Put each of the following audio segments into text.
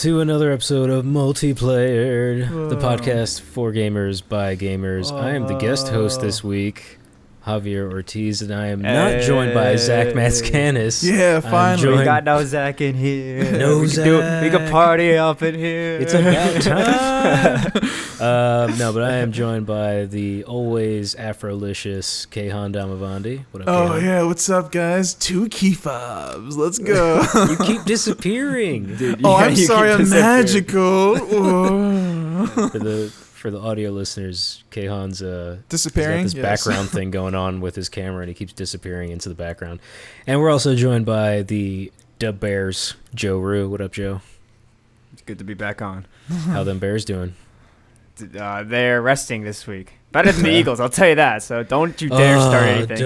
to another episode of Multiplayer, the podcast for gamers by gamers. I am the guest host this week, Javier Ortiz, and I am not joined by Zach Matscanis. Yeah, finally. We got no Zach in here. No Zach. We can party up in here. It's about time. No, but I am joined by the always Afrolicious Kehan Damavandi. What up, Kehan? Yeah, what's up, guys? 2 key fobs. Let's go. You keep disappearing. Dude, I'm sorry, I'm magical. For the audio listeners, Kehan's disappearing. He's got this background thing going on with his camera, and he keeps disappearing into the background. And we're also joined by the Dub Bears, Joe Rue. What up, Joe? It's good to be back on. How them Bears doing? They're resting this week. Better than the Eagles, I'll tell you that. So don't you dare start anything.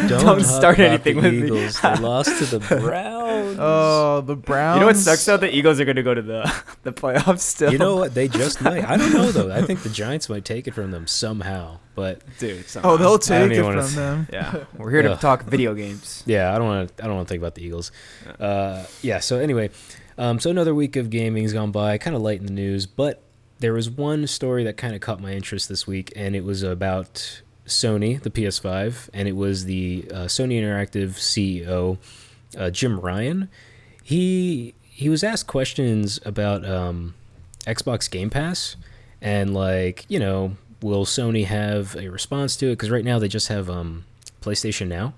Don't start anything with Eagles. me. They lost to the Browns. Oh, the Browns. You know what sucks though? The Eagles are going to go to the playoffs still. You know what? They just might. I don't know though. I think the Giants might take it from them somehow. But dude, somehow. they'll take it from them. Yeah, we're here to talk video games. Yeah, I don't want to think about the Eagles. Yeah. So anyway, so another week of gaming's gone by. Kind of light in the news, but there was one story that kind of caught my interest this week, and it was about Sony, the PS5, and it was the Sony Interactive CEO, Jim Ryan. He was asked questions about Xbox Game Pass, and will Sony have a response to it? Because right now they just have PlayStation Now,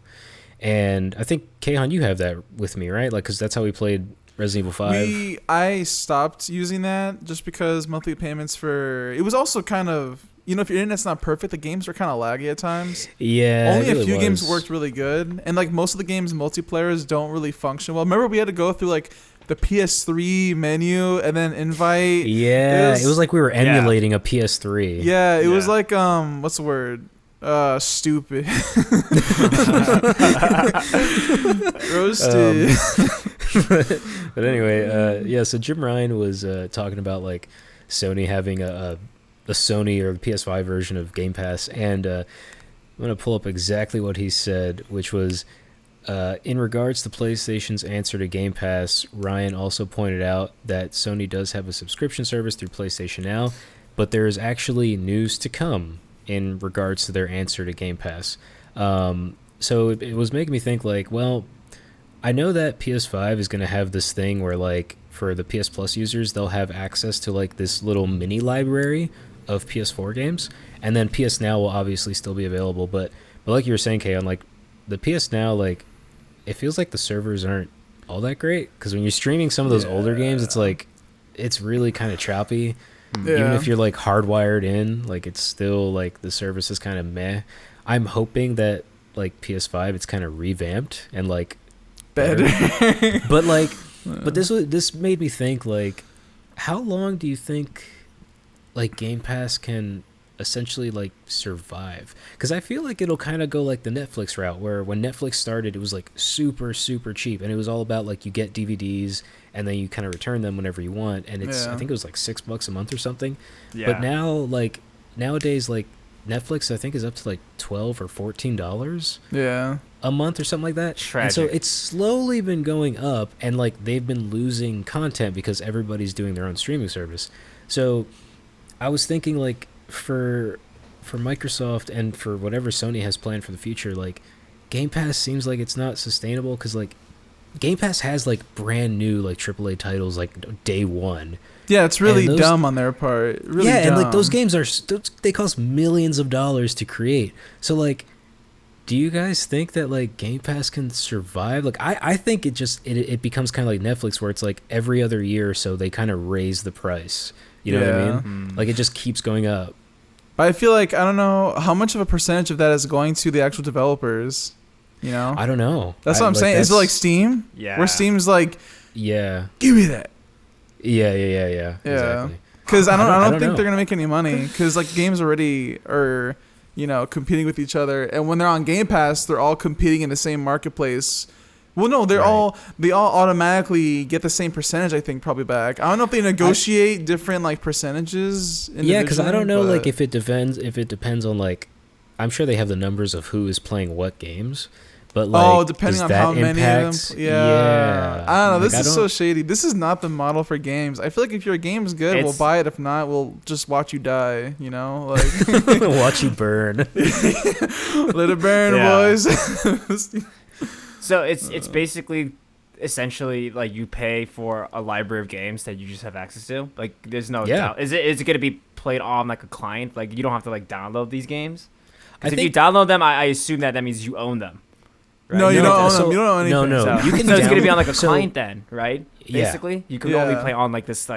and I think Kehan, you have that with me, right? Because that's how we played Resident Evil 5. I stopped using that just because monthly payments it was also kind of, if your internet's not perfect, the games are kind of laggy at times. Yeah. Only a few games worked really good. And most of the games multiplayers don't really function well. Remember we had to go through the PS3 menu and then invite. Yeah. It was like we were emulating a PS3. Yeah, it was like what's the word? Stupid. Roasted. But anyway, so Jim Ryan was talking about Sony having a Sony or the PS5 version of Game Pass, and I'm going to pull up exactly what he said, which was, in regards to PlayStation's answer to Game Pass, Ryan also pointed out that Sony does have a subscription service through PlayStation Now, but there is actually news to come in regards to their answer to Game Pass. So it was making me think I know that PS5 is going to have this thing where for the PS Plus users, they'll have access to this little mini library of PS4 games, and then PS Now will obviously still be available. But like you were saying, Kayon, the PS Now, it feels like the servers aren't all that great, because when you're streaming some of those older games, it's really kind of choppy. Yeah. Even if you're hardwired in, it's still the service is kind of meh. I'm hoping that PS5 it's kind of revamped and better. but this made me think how long do you think Game Pass can essentially survive? Because I feel it'll kind of go the Netflix route, where when Netflix started it was super super cheap, and it was all about you get DVDs and then you kind of return them whenever you want, and it's I think it was $6 a month or something. Yeah. But now nowadays Netflix I think is up to $12 or $14 a month or something like that. Tragic. And so it's slowly been going up, and they've been losing content because everybody's doing their own streaming service. So I was thinking for Microsoft and for whatever Sony has planned for the future, Game Pass seems it's not sustainable, because Game Pass has brand new AAA titles day one. Yeah, it's really dumb on their part. Really dumb. And those games they cost millions of dollars to create. So do you guys think that Game Pass can survive? I think it becomes kind of like Netflix, where it's every other year or so they kind of raise the price. You know what I mean? It just keeps going up. But I feel I don't know how much of a percentage of that is going to the actual developers. I don't know. That's what I'm saying. Is it Steam? Yeah. Where Steam's yeah, give me that. Yeah. Exactly. Because I don't think they're gonna make any money. Because games already are competing with each other, and when they're on Game Pass, they're all competing in the same marketplace. Well, no, they all automatically get the same percentage. I think probably back. I don't know if they negotiate different percentages. Yeah, because I don't know if it depends on I'm sure they have the numbers of who is playing what games, But like, depending does on that how many impact? of them. Yeah. I don't know. Like, This is so shady. This is not the model for games. I feel like if your game's good, we'll buy it. If not, we'll just watch you die. You know, like watch you burn. Let it burn, boys. So it's basically essentially like you pay for a library of games that you just have access to. Like there's no is it going to be played on like a client? Like you don't have to like download these games? Because if you download them, I assume that means you own them. Right? No, you don't own them. You don't own anything. No. So, you can so it's going to be on like a client then, right? Yeah. Basically, you can only play on like this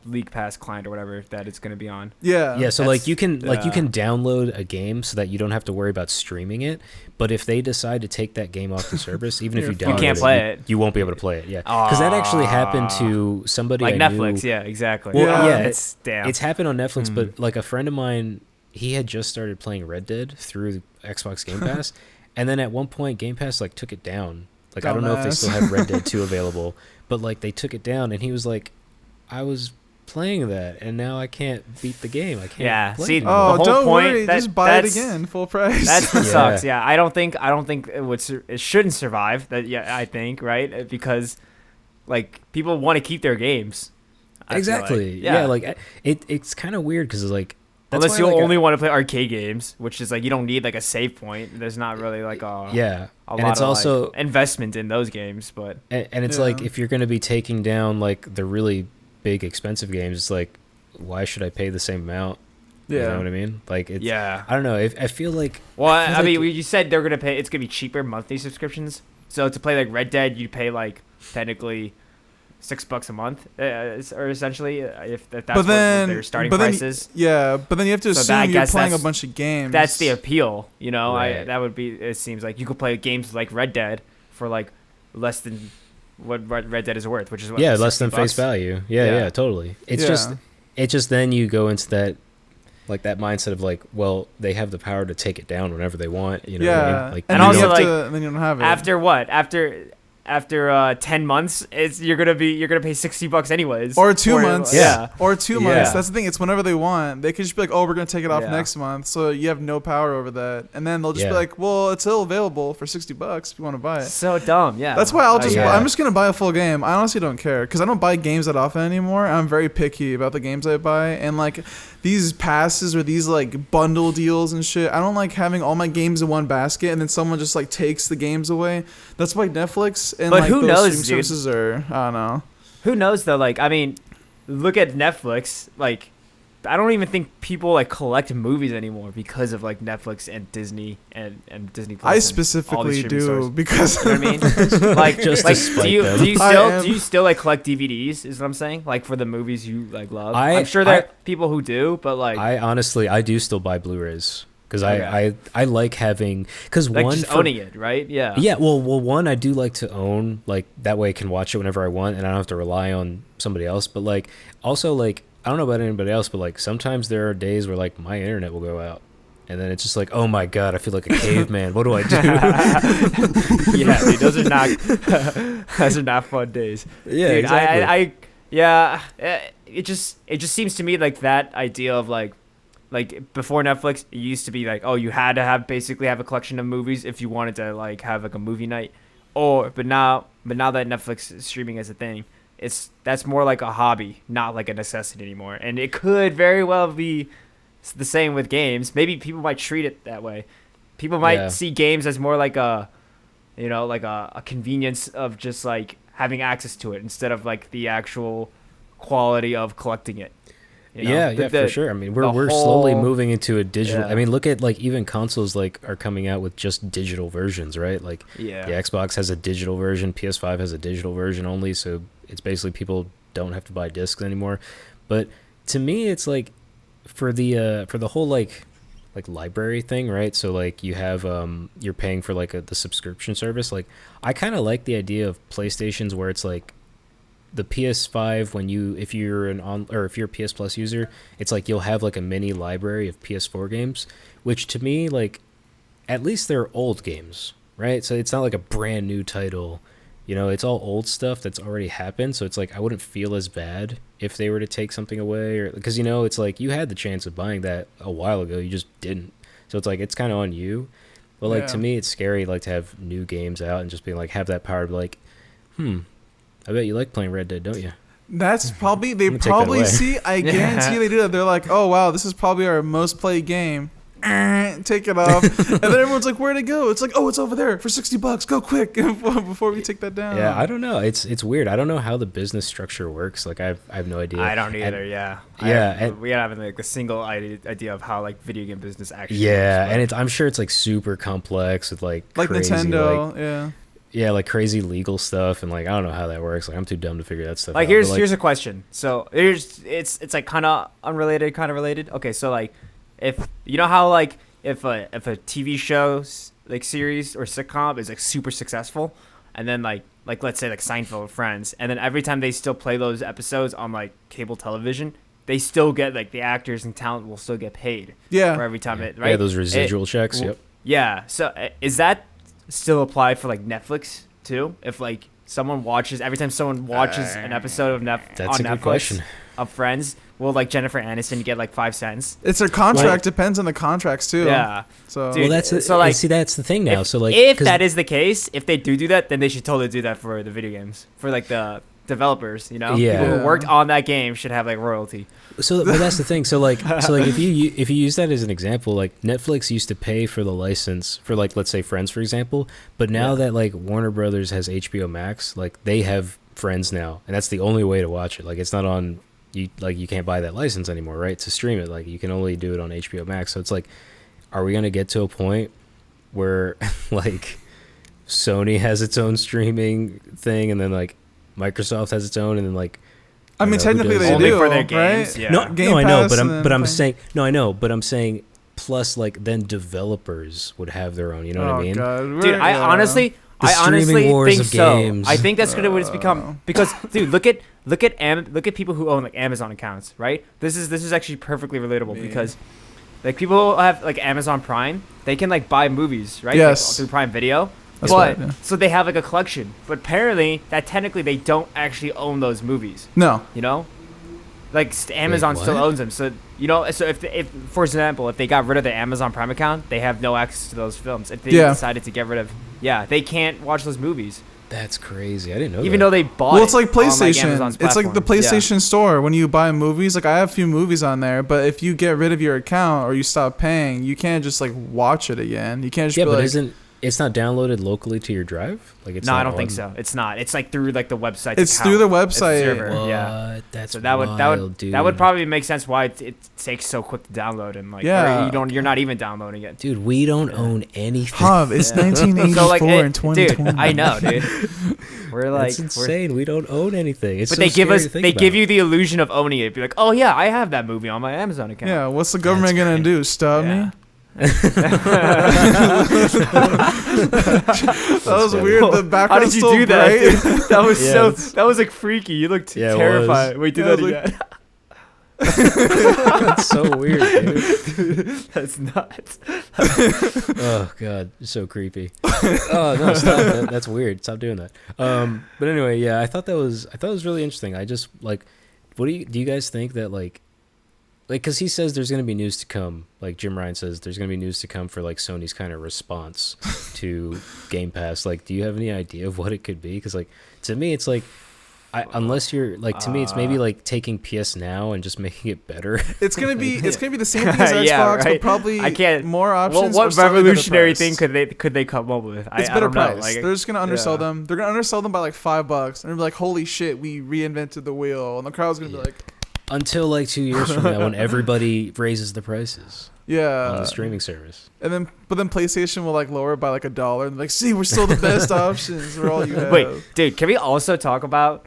League Pass client or whatever that it's going to be on. Yeah. So like you can download a game so that you don't have to worry about streaming it. But if they decide to take that game off the service, even if you download you can't play it, you won't be able to play it. Yeah, because that actually happened to somebody like I Netflix. knew. Yeah, exactly. Well, damn. It's happened on Netflix, but like a friend of mine, he had just started playing Red Dead through the Xbox Game Pass, and then at one point Game Pass like took it down. Like I don't know if they still have Red Dead 2 available, but like they took it down, and he was like, I was playing that and now I can't beat the game. I can't play it. The whole don't point, worry, just buy it again full price. That's what sucks. Yeah, I don't think it shouldn't survive. That I think, right? Because like people want to keep their games. Exactly. Like it's kind of weird because like unless you only want to play arcade games, which is like you don't need like a save point. There's not really like a lot it's of also like, investment in those games. But and it's like if you're going to be taking down like the really big expensive games, it's like why should I pay the same amount? You know what I mean? Like it's I don't know. I feel like I mean you said they're gonna pay. It's gonna be cheaper monthly subscriptions. So to play like Red Dead, you pay like technically $6 a month, or essentially if that's what their starting price is. Yeah, but then you have to assume you're playing a bunch of games. That's the appeal, you know. Right. That would be. It seems like you could play games like Red Dead for like less than what Red Dead is worth, which is what, less than face value. Yeah, totally. It's just then you go into that like that mindset of like, well, they have the power to take it down whenever they want. You know what I mean? Like, and also like then you don't have it after what after 10 months you're gonna pay $60 anyways, or 2 months or 2 months. Yeah. That's the thing, it's whenever they want. They could just be like, oh, we're gonna take it off next month, so you have no power over that, and then they'll just be like, well, it's still available for $60 if you want to buy it. So dumb. That's why I'm just gonna buy a full game. I honestly don't care because I don't buy games that often anymore. I'm very picky about the games I buy, and like these passes or these like bundle deals and shit, I don't like having all my games in one basket and then someone just like takes the games away. That's why Netflix and like those streaming services are, I don't know. Who knows though? Like, I mean, look at Netflix. Like, I don't even think people like collect movies anymore because of like Netflix and Disney and Disney Plus. I specifically do because you know what I mean. Like, just like do you still like collect DVDs? Is what I'm saying. Like for the movies you like love. I'm sure there are people who do, but like I do still buy Blu-rays. Because I like having like just owning it, right? Yeah. Well, one I do like to own, like that way I can watch it whenever I want, and I don't have to rely on somebody else. But like also like I don't know about anybody else, but like sometimes there are days where like my internet will go out, and then it's just like, oh my god, I feel like a caveman. What do I do? Yeah, dude, those are not fun days. Yeah, dude, exactly. It just seems to me like that idea of like before Netflix, it used to be like, oh, you had to have a collection of movies if you wanted to like have like a movie night, but now that Netflix streaming is a thing, that's more like a hobby, not like a necessity anymore. And it could very well be the same with games. Maybe people might treat it that way. People might see games as more like a convenience of just like having access to it instead of like the actual quality of collecting it. You know? For sure. I mean, we're slowly moving into a digital. I mean, look at like even consoles like are coming out with just digital versions, right? Like the Xbox has a digital version, PS5 has a digital version only, so it's basically people don't have to buy discs anymore. But to me, it's like for the whole like library thing, right? So like you have you're paying for like the subscription service. Like I kind of like the idea of PlayStations where it's like the PS5 if you're a PS Plus user, it's like you'll have like a mini library of PS4 games, which to me, like, at least they're old games, right? So it's not like a brand new title, you know, it's all old stuff that's already happened. So it's like I wouldn't feel as bad if they were to take something away, or because you know it's like you had the chance of buying that a while ago, you just didn't. So it's like it's kind of on you. But like to me, it's scary like to have new games out and just being like have that power to be like, I bet you like playing Red Dead, don't you? That's probably see. I guarantee they do that. They're like, oh wow, this is probably our most played game. Take it off, and then everyone's like, "Where'd it go?" It's like, "Oh, it's over there for $60. Go quick before we take that down." Yeah, I don't know. It's weird. I don't know how the business structure works. Like I have no idea. I don't either. We haven't like a single idea of how like video game business actually. Yeah, works, and I'm sure it's like super complex with like crazy, Nintendo. Yeah, like crazy legal stuff, and like I don't know how that works. Like I'm too dumb to figure that stuff out. Like here's a question. So it's like kind of unrelated, kind of related. Okay, so like. If you know how like if a TV show like series or sitcom is like super successful, and then like let's say like Seinfeld or Friends, and then every time they still play those episodes on like cable television, they still get like the actors and talent will still get paid. Yeah. For every time it right. Yeah, those residual checks. Yep. Yeah. So is that still apply for like Netflix too? If like every time someone watches an episode of that's on a good Netflix question. Of Friends, will like Jennifer Aniston get like 5 cents? It's their contract. Depends on the contracts too. Yeah. So dude, that's the thing now. So like if that is the case, if they do that, then they should totally do that for the video games, for like the developers. You know, people who worked on that game should have like royalty. So but that's the thing. So like if you use that as an example, like Netflix used to pay for the license for like let's say Friends for example, but now that like Warner Brothers has HBO Max, like they have Friends now, and that's the only way to watch it. Like it's not on. You can't buy that license anymore, right? To stream it, like you can only do it on HBO Max. So it's like, are we gonna get to a point where like Sony has its own streaming thing, and then like Microsoft has its own, and then like I mean technically they only do for their games, right? Yeah. No, I know, but I'm saying plus like then developers would have their own. You know what I mean? God, dude, I honestly think so. Games. I think that's what it's become because, dude, look at people who own like Amazon accounts, right? This is actually perfectly relatable because, like, people who have like Amazon Prime, they can like buy movies, right? Yes. Like, through Prime Video. So they have like a collection, but apparently that technically they don't actually own those movies. No. You know, like Amazon still owns them. So you know, so if for example, if they got rid of their Amazon Prime account, they have no access to those films. If they decided to get rid of, they can't watch those movies. That's crazy. I didn't know. Even though they bought. Well, it's like PlayStation. On, like, it's like the PlayStation Store when you buy movies. Like I have a few movies on there, but if you get rid of your account or you stop paying, you can't just like watch it again. You can't just. Yeah, but it's not downloaded locally to your drive? Like it's no, I don't think so. It's not. It's like through like the website. It's through the website. What? Yeah, that's so that would probably make sense why it takes so quick to download and like you're not even downloading it. Dude, we don't own anything. Hub, it's 1984 so, like, and 2020. Dude, I know, dude. We're like that's insane. We don't own anything. It's but so they give you the illusion of owning it. Be like, oh yeah, I have that movie on my Amazon account. Yeah, what's the government gonna do? Stop me? That was weird. The background. How did you do that? Dude? That was that was like freaky. You looked terrified. Wait, do that again. That's so weird, dude. That's nuts. Oh god, so creepy. Oh no, stop. That's weird. Stop doing that. But anyway, I thought that was really interesting. I just like, what do you guys think that like, because he says there's going to be news to come. Like Jim Ryan says there's going to be news to come for like Sony's kind of response to Game Pass. Like, do you have any idea of what it could be? Because like to me, it's like, unless you're like, to me, it's maybe like taking PS Now and just making it better. It's gonna be the same thing as Xbox, but probably more options. What revolutionary thing could they come up with? It's better price. Like, they're just gonna undersell them. They're gonna undersell them by like $5, and they're like, "Holy shit, we reinvented the wheel!" And the crowd's gonna be like, until like 2 years from now, when everybody raises the prices. Yeah. On the streaming service. But then PlayStation will like lower it by like $1 and like, see, we're still the best options. We're all you have. Wait, dude, can we also talk about,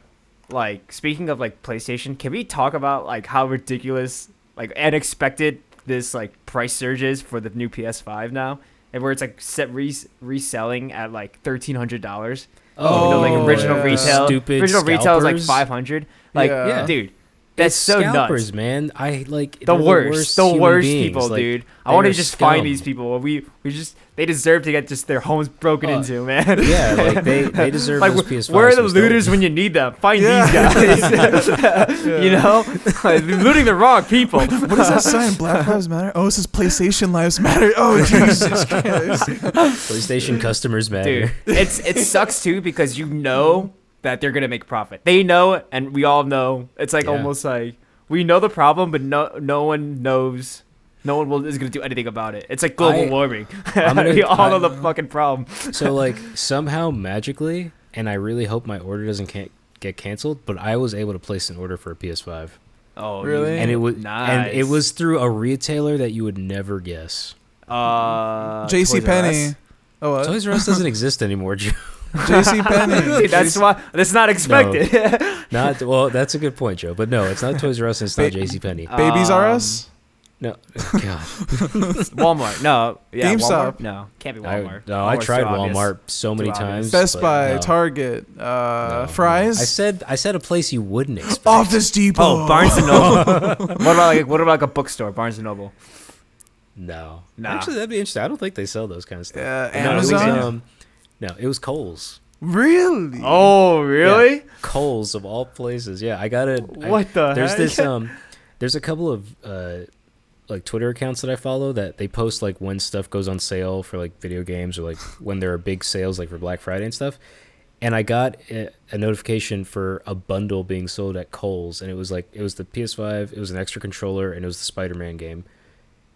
like, speaking of like PlayStation, can we talk about like how ridiculous, like unexpected this like price surge is for the new PS5 now, and where it's like reselling at like $1,300. Oh, like original retail. Stupid original retail is like scalpers. $500. Like, Yeah. dude. That's it's so scalpers, nuts. man. I like The worst human beings. people, like, dude. I want to they're just scum. find these people. They deserve to get just their homes broken into, man. Yeah, like they deserve Like, those PS5s. where are the to be stolen. looters when you need them? Find Yeah. these guys. You know, like, they're looting the wrong people. What is that sign? Black Lives Matter? Oh, it says PlayStation Lives Matter. Oh, Jesus Christ. PlayStation customers matter. Dude, it sucks too because you know that they're gonna make profit. They know, and we all know. It's like almost like we know the problem, but no one knows. No one is gonna do anything about it. It's like global warming. We all know the fucking problem. So like somehow magically, and I really hope my order doesn't get canceled, but I was able to place an order for a PS5. Oh, really? And it was nice. and it was through a retailer that you would never guess. JC Penney. Oh, what? Toys R Us doesn't exist anymore, Joe. JC Penney. Dude, that's why that's not expected. Not well. That's a good point, Joe. But no, it's not Toys R Us and it's not J.C. Penney. Babies R Us? No, God. Walmart. No. Yeah, GameStop. Walmart? No, can't be Walmart. I Walmart's tried too obvious. Walmart so many Too obvious. times. Best but Buy, no. Target, No. Fry's. I said a place you wouldn't expect. Office Depot. Oh, Barnes and Noble. what about like a bookstore? Barnes and Noble. No. Nah. Actually, that'd be interesting. I don't think they sell those kind of stuff. Yeah, No, it was, Amazon. no, it was Kohl's. Really? Oh, really? Yeah, Kohl's of all places. Yeah, I got it. What the There's heck? this there's a couple of like Twitter accounts that I follow that they post like when stuff goes on sale for like video games or like when there are big sales like for Black Friday and stuff. And I got a notification for a bundle being sold at Kohl's, and it was the PS5, it was an extra controller, and it was the Spider-Man game.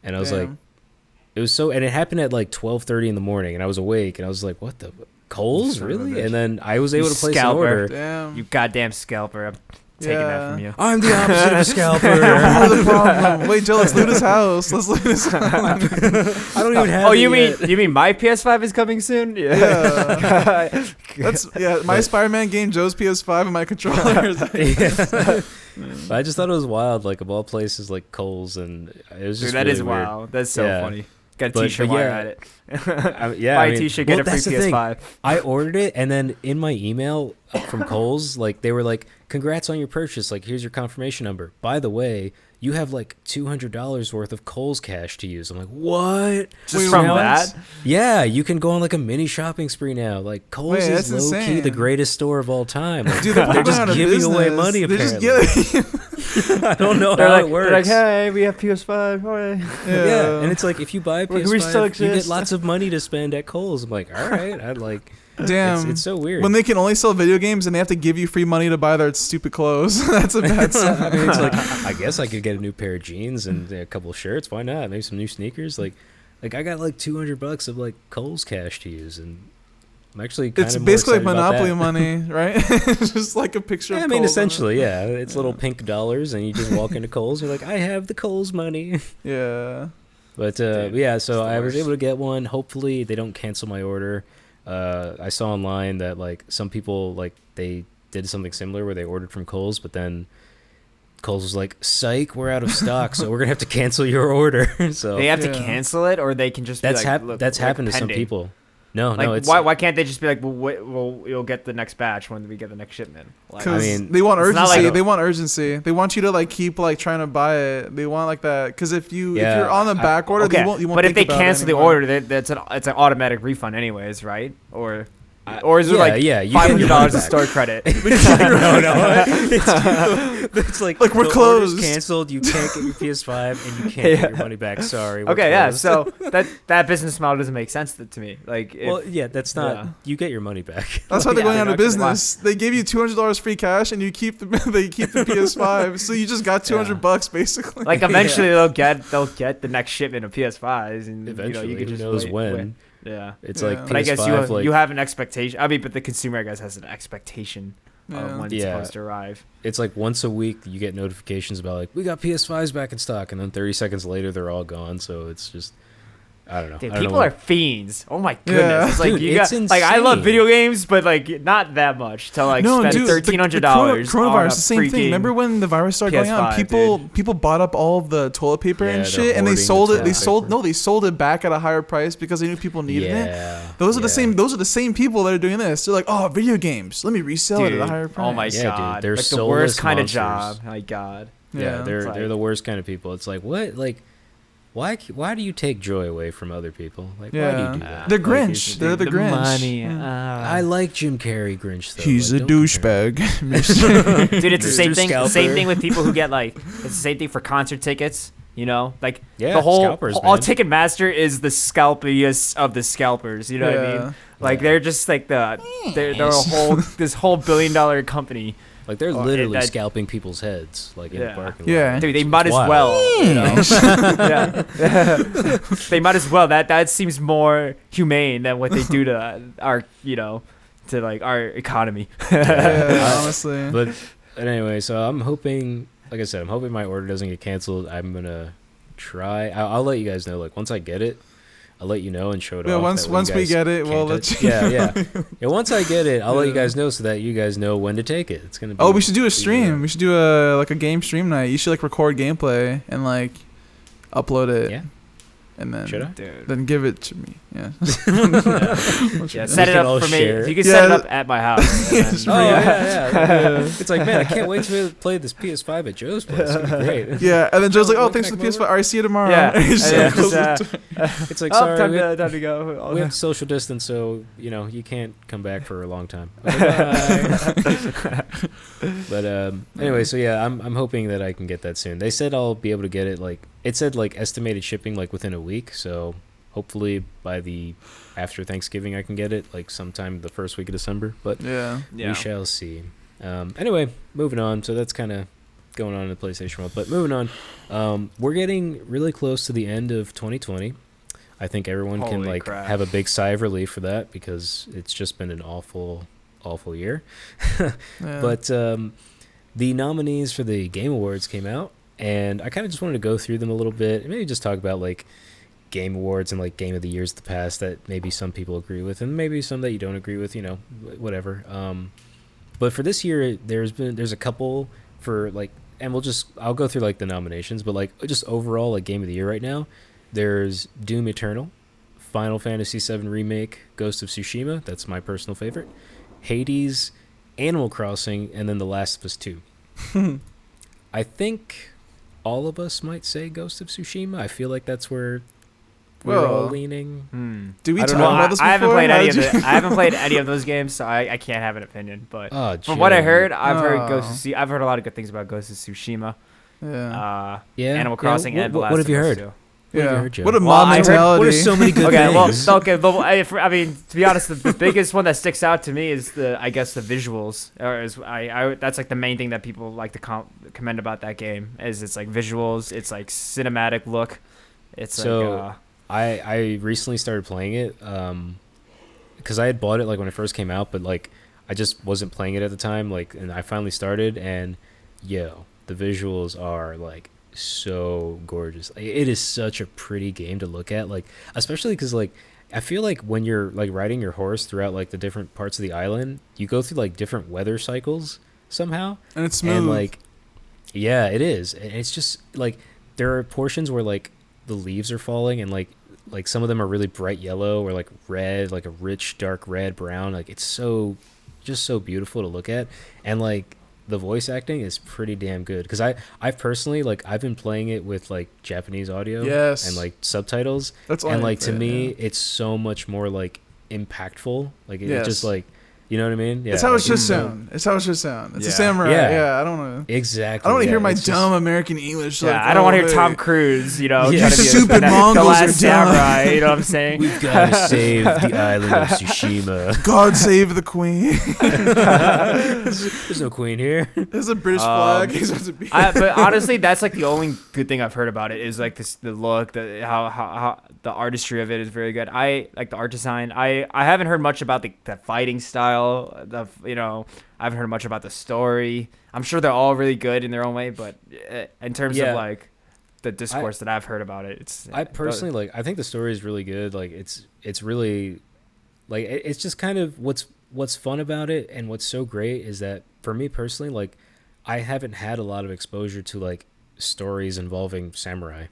And I was like, it was so, and it happened at like 12:30 in the morning, and I was awake, and I was like, what the Kohl's, Son of a really? bitch. And then I was able to place an scalper. order. Damn. You goddamn scalper. I'm taking that from you. I'm the opposite of a scalper. What the problem? Wait, Joe, let's loot his house. Let's loot his house. I don't even have. Oh, it you yet. mean my PS5 is coming soon? Yeah. My Spider-Man game, Joe's PS5, and my controller. Yeah. I just thought it was wild, like of all places, like Kohl's, and it was just Dude, that really is weird. wild. That's so Yeah. funny. Got a But- t-shirt but while yeah. you're at it. Yeah, Buy I a mean, t-shirt, get a free that's the thing. PS5. I ordered it, and then in my email from Kohl's, like they were like, "Congrats on your purchase. Like, here's your confirmation number. By the way, you have like $200 worth of Kohl's cash to use." I'm like, "What?" Just from Now that? Yeah, you can go on like a mini shopping spree now. Like Kohl's Wait, is that's low key insane. the greatest store of all time. Like, Dude, they're just giving away money. They're Apparently, just, I don't know They're how like, it works. they're like, hey, we have PS5. All right. Yeah, and it's like if you buy a We PS5, still you get exist. lots of money to spend at Kohl's. I'm like, all right, I'd like. Damn. It's so weird. When they can only sell video games and they have to give you free money to buy their stupid clothes. That's a bad sign. I mean, it's like I guess I could get a new pair of jeans and a couple of shirts. Why not? Maybe some new sneakers. Like I got like $200 of like Kohl's cash to use, and I'm actually kind It's of basically like more excited about Monopoly that. money, right? It's just like a picture Yeah, of I mean, Kohl's on it. essentially, yeah. It's little pink dollars, and you just walk into Kohl's. You're like, I have the Kohl's money. Yeah. But Dude, yeah, so it's the I was worst. able to get one. Hopefully, they don't cancel my order. I saw online that like some people like they did something similar where they ordered from Kohl's, but then Kohl's was like, "Psych, we're out of stock, so we're gonna have to cancel your order." So They have to Yeah. cancel it, or they can just that's be like, look, that's like, happened to some pending. people. No, Like, no, it's why can't they just be like, well, you'll get the next batch when we get the next shipment? Like, Because mean, they want it's not urgency. like- They want urgency. They want you to like keep like trying to buy it. They want like that. Because if Yeah, you're on the back order, okay, you won't but if think they about it cancel the anymore. order, it's an automatic refund anyways, right? Or is it yeah, like yeah, you get your $500 money of back. store credit? no. It's like Like, we're the order's closed. canceled. You can't get your PS5, and you can't get your money back. Sorry. we're Okay, yeah. closed. So that business model doesn't make sense to me. Like, if, Well, yeah, that's not. Yeah. You get your money back. That's why they're Yeah, going out they're of not gonna- business. They gave you $200 free cash, and you keep the they keep the PS5. So you just got $200 basically. like eventually they'll get the next shipment of PS5s, and Eventually, you could who just knows wait, when? wait. Yeah. It's Yeah. like But I guess you PS5, have, like, you have an expectation. I mean, but the consumer, I guess, has an expectation Yeah. of when it's Yeah. supposed to arrive. it's like once a week you get notifications about like we got PS5s back in stock, and then 30 seconds later they're all gone. So it's just I don't know. Dude, I don't people know. are fiends. Oh my goodness! Yeah. It's like Dude, you it's got like I love insane. video games, but like not that much to like spend dude, $1,300. Coronavirus, the same thing. Remember when the virus started going on? PS5, People bought up all of the toilet paper Yeah, and they're shit, and they hoarding sold the it. They toilet sold paper. they sold it back at a higher price because they knew people needed it. Yeah. Those are the yeah. same. Those are the same people that are doing this. They're like, oh, video games. Let me resell it at a higher price. Oh my Yeah, dude, god! they're like the soulless worst kind monsters. of job. My god. Yeah, they're like, they're the worst kind of people. It's like, what? Like, why do you take joy away from other people? Like, why do you do that? They're Like, Grinch. They're the Grinch. Money. I like Jim Carrey Grinch though. He's like, a don't compare. douchebag. Dude, it's the same Mr. thing. Scalper. Same thing with people who get like. It's the same thing for concert tickets. You know, like Yeah, the whole scalpers, all man. Ticketmaster is the scalpiest of the scalpers. You know what I mean? Like they're just like they're a whole this whole billion-dollar company. Like they're literally scalping people's heads, like in the parking lot. Yeah. Dude, they might as wild. well. You know? Yeah. They might as well. That seems more humane than what they do to our, to like our economy. Yeah, honestly. But anyway, so I'm hoping, like I said, I'm hoping my order doesn't get canceled. I'm gonna try. I'll let you guys know. Like once I get it, I'll let you know and show it Yeah, off. once we get it, we'll let you. Yeah. Once I get it, I'll let you guys know so that you guys know when to take it. It's gonna be. Oh, we should do a stream. We should do a game stream night. You should like record gameplay and like upload it. Yeah. And then Should I? Dude. then give it to me. Yeah. Yeah, set it can up all for me. share. If you can set it up at my house. and then- Oh yeah. It's like, man, I can't wait to play this PS5 at Joe's place. It's gonna be great. Yeah, and then Joe's like, "Oh, When thanks can for I the come PS5. All right, see you tomorrow." Yeah. He's And so then close just, It's like, oh, sorry, time to go. we have to social distance, so you can't come back for a long time. Bye. But anyway, so yeah, I'm hoping that I can get that soon. They said I'll be able to get it like it said like estimated shipping like within a week, so hopefully by the after Thanksgiving I can get it like sometime the first week of December. But Yeah. we shall see. Anyway, moving on. So that's kind of going on in the PlayStation world. But moving on, we're getting really close to the end of 2020. I think everyone can Holy like crap. have a big sigh of relief for that because it's just been an awful year. Yeah. But the nominees for the Game Awards came out, and I kind of just wanted to go through them a little bit and maybe just talk about like Game Awards and like Game of the Years of the past that maybe some people agree with and maybe some that you don't agree with, whatever. But for this year, there's a couple for like, and I'll go through like the nominations, but like just overall like Game of the Year right now, there's Doom Eternal, Final Fantasy VII Remake, Ghost of Tsushima, that's my personal favorite, Hades, Animal Crossing, and then The Last of Us 2. I think all of us might say Ghost of Tsushima. I feel like that's where we're all leaning. Do we I talk don't know. about this before? I haven't played How any did of you- it. I haven't played any of those games, so I can't have an opinion. But Oh, from what I Jim. heard, I've heard Oh. I've heard a lot of good things about Ghost of Tsushima, Yeah. Yeah. Animal Crossing, Yeah. and The What Last have you of Us heard? 2. What have you Yeah. heard, Joe? What a Well, mob I heard- mentality. What are so many good Okay, things? but I mean, to be honest, the biggest one that sticks out to me is the visuals. Or that's like the main thing that people like to commend about that game is it's like visuals, it's like cinematic look. It's So, like I recently started playing it because I had bought it like when it first came out, but like I just wasn't playing it at the time. Like, and I finally started, and the visuals are like so gorgeous. Like, it is such a pretty game to look at. Like, especially because like I feel like when you're like riding your horse throughout like the different parts of the island, you go through like different weather cycles somehow, And it's smooth. and like yeah, it is. And it's just like there are portions where like the leaves are falling and like some of them are really bright yellow or like red, like a rich dark red, brown. Like it's just so beautiful to look at. And like the voice acting is pretty damn good because I've personally like I've been playing it with like Japanese audio Yes. and like subtitles. That's all And I like need to for it, me yeah. it's so much more like impactful. Like it Yes. just like, you know what I mean? Yeah, It's how it like, should so- sound. It's how it should sound. It's a Yeah. samurai. Yeah. Yeah, I don't know. Exactly. I don't want to yeah, hear my it's just- dumb American English. yeah, like, I don't want to hear hey. Tom Cruise, Yeah. trying to be Stupid the Mongols last are dumb. samurai. You know what I'm saying? We've got to save the island of Tsushima. God save the queen. There's no queen here. There's a British flag. He's supposed to be. But honestly, that's like the only good thing I've heard about it is like the look, how the artistry of it is very good. I like the art design. I haven't heard much about the fighting style. I haven't heard much about the story. I'm sure they're all really good in their own way, but in terms Yeah. of like the discourse that I've heard about it, I personally like. I think the story is really good. Like it's really, like it's just kind of what's fun about it and what's so great is that for me personally, like I haven't had a lot of exposure to like stories involving samurai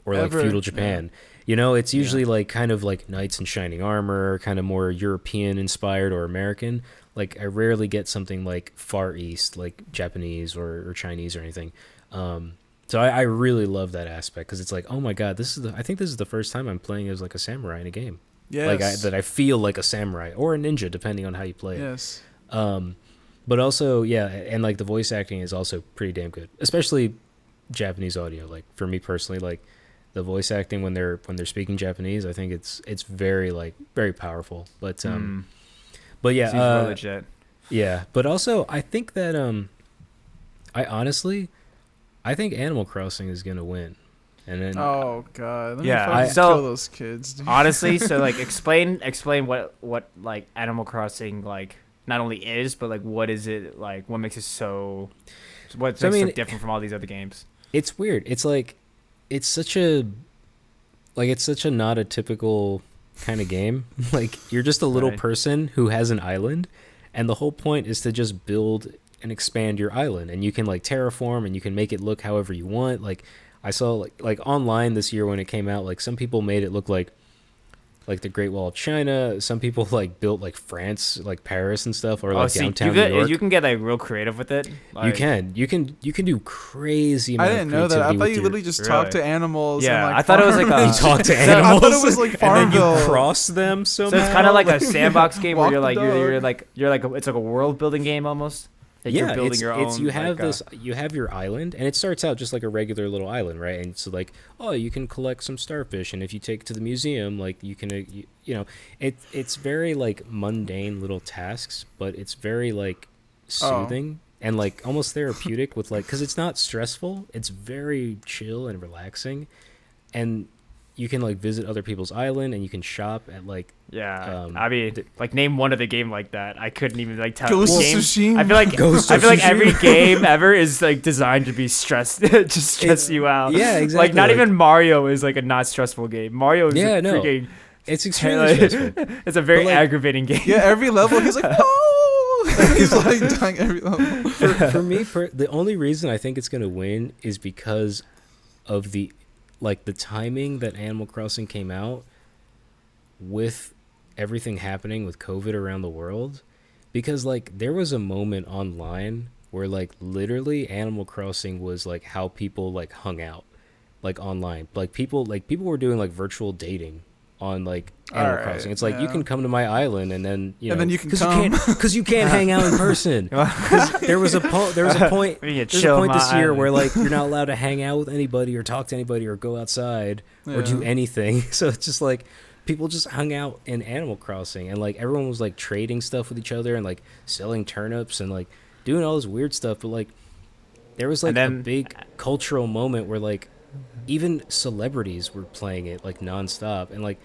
or like Ever. feudal Japan. You know, it's usually like kind of like knights in shining armor, kind of more European inspired or American. Like I rarely get something like Far East, like Japanese or Chinese or anything. So I really love that aspect because it's like, oh my god, I think this is the first time I'm playing as like a samurai in a game. Yes. Like that I feel like a samurai or a ninja depending on how you play it. Yes. But also, yeah, and like the voice acting is also pretty damn good, especially Japanese audio. Like for me personally, like the voice acting when they're speaking Japanese, I think it's very very powerful. But but yeah, Seems real legit. Yeah, but also I think that I think Animal Crossing is gonna win. And then oh god, let me Yeah, fucking so- kill those kids, dude. Honestly, so like explain what like Animal Crossing like not only is, but like what is it like? What makes it so? What makes it so different from all these other games? It's weird. It's like it's such a not a typical kind of game. Like you're just a little Right. person who has an island, and the whole point is to just build and expand your island, and you can like terraform and you can make it look however you want. Like I saw like online this year when it came out, like some people made it look like the Great Wall of China. Some people like built like France, like Paris and stuff, or like downtown New York. You can get like real creative with it. Like, you can do crazy. I didn't know that. I thought you your- literally just Really? talked to animals. Yeah, and, like, I thought it was like farm. a- You talk to So- animals. I thought it was like and then you Farmville. cross them somehow. So it's kind of like a sandbox game where Walk you're the like dog. you're like it's like a world building game almost. Like Yeah, you're building your own. you have like, you have your island, and it starts out just like a regular little island, right? And so like, oh, you can collect some starfish, and if you take it to the museum, like you can, you know, it's very like mundane little tasks, but it's very like soothing and like almost therapeutic with like, because it's not stressful, it's very chill and relaxing, and you can like visit other people's island, and you can shop at like. Yeah, I mean, like name one other game like that. I couldn't even like tell. Ghost of Game- Tsushima. I feel like Ghost I of feel like Tsushima. every game ever is like designed to be stressed, just stress you out. Yeah, exactly. Like not like, even Mario is like a not stressful game. Mario is Yeah, no. freaking. it's extremely stressful. It's a very But, like- aggravating game. Yeah, every level he's like, no. He's like dying every level. For me, the only reason I think it's gonna win is because of the timing that Animal Crossing came out with everything happening with COVID around the world, because like there was a moment online where like literally Animal Crossing was like how people like hung out like online, like people were doing like virtual dating on like Animal Alright, Crossing. It's like you yeah. can come to my island and then you know, And then you can because you can't hang out in person. 'Cause there was a point We can there's a chill point on this my year island. where like you're not allowed to hang out with anybody or talk to anybody or go outside or do Yeah. anything. So it's just like people just hung out in Animal Crossing, and like everyone was like trading stuff with each other and like selling turnips and like doing all this weird stuff. But like there was like And then- a big cultural moment where like even celebrities were playing it like nonstop, and like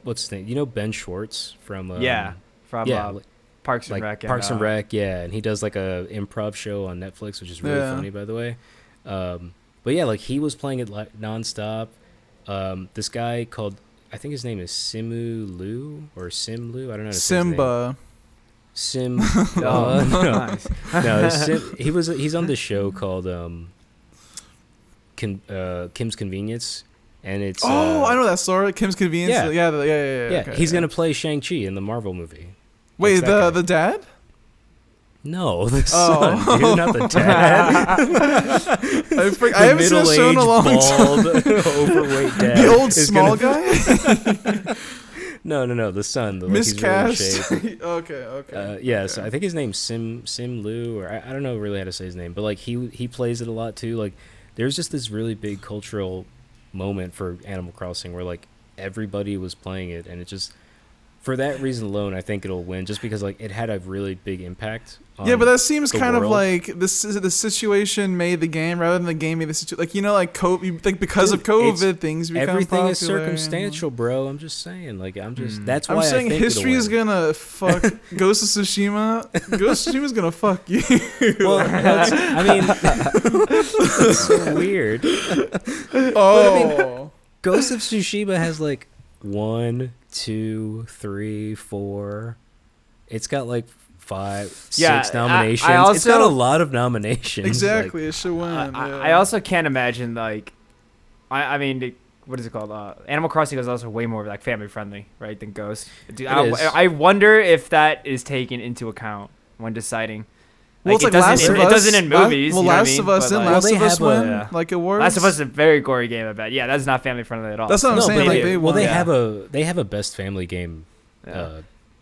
what's his name? You know Ben Schwartz from from like, Parks and like Rec. Parks and Rec, yeah, and he does like a improv show on Netflix, which is really Yeah. funny, by the way. But yeah, like he was playing it like nonstop. This guy called, I think his name is Simu Liu or Sim Liu. I don't know. How to say his name. Simba. Sim. Oh, no, nice. no. He's on this show called Kim's Convenience, and it's I know that story. Kim's Convenience. Yeah. Yeah. yeah. Okay, He's yeah. gonna play Shang-Chi in the Marvel movie. Wait, It's that guy. the dad? No, the Oh. son, dude, not the dad. I haven't seen that show in a long time. bald, overweight dad. The old is small gonna- guy? No, the son. The, like, he's really in Miscast. shape. Okay. Yeah, so I think his name's Sim Liu, or I don't know really how to say his name, but like he plays it a lot too. Like there's just this really big cultural moment for Animal Crossing where like everybody was playing it, and it just, for that reason alone, I think it'll win, just because like it had a really big impact. Yeah, but that seems the kind of world. like the situation made the game rather than the game made the situation. Like, you know, like COVID, like because Dude, of COVID, it's- things become everything is popular and- circumstantial, bro. I'm just saying, like I'm just that's why I'm I saying think history it'll is win. gonna fuck Ghost of Tsushima. Ghost of Tsushima's gonna fuck you. Well, I mean, it's so weird. Oh, Ghost of Tsushima has like 1, 2, 3, 4. It's got like 5, Yeah, 6 I nominations. It's got a also- lot of nominations. exactly. It should win. I also can't imagine like, I mean, what is it called? Animal Crossing is also way more like family friendly, right, than Ghost. Dude, It is. I wonder if that is taken into account when deciding. Well, Like, it's like Last of Us. It doesn't in movies. Well, you know what I Last mean? of Us But, and like, Last of Us win yeah. like awards. Last of Us is a very gory game. I bet. Yeah, that's not family friendly at all. That's what I'm saying. but Like, they well, won. they have a best family game, Yeah.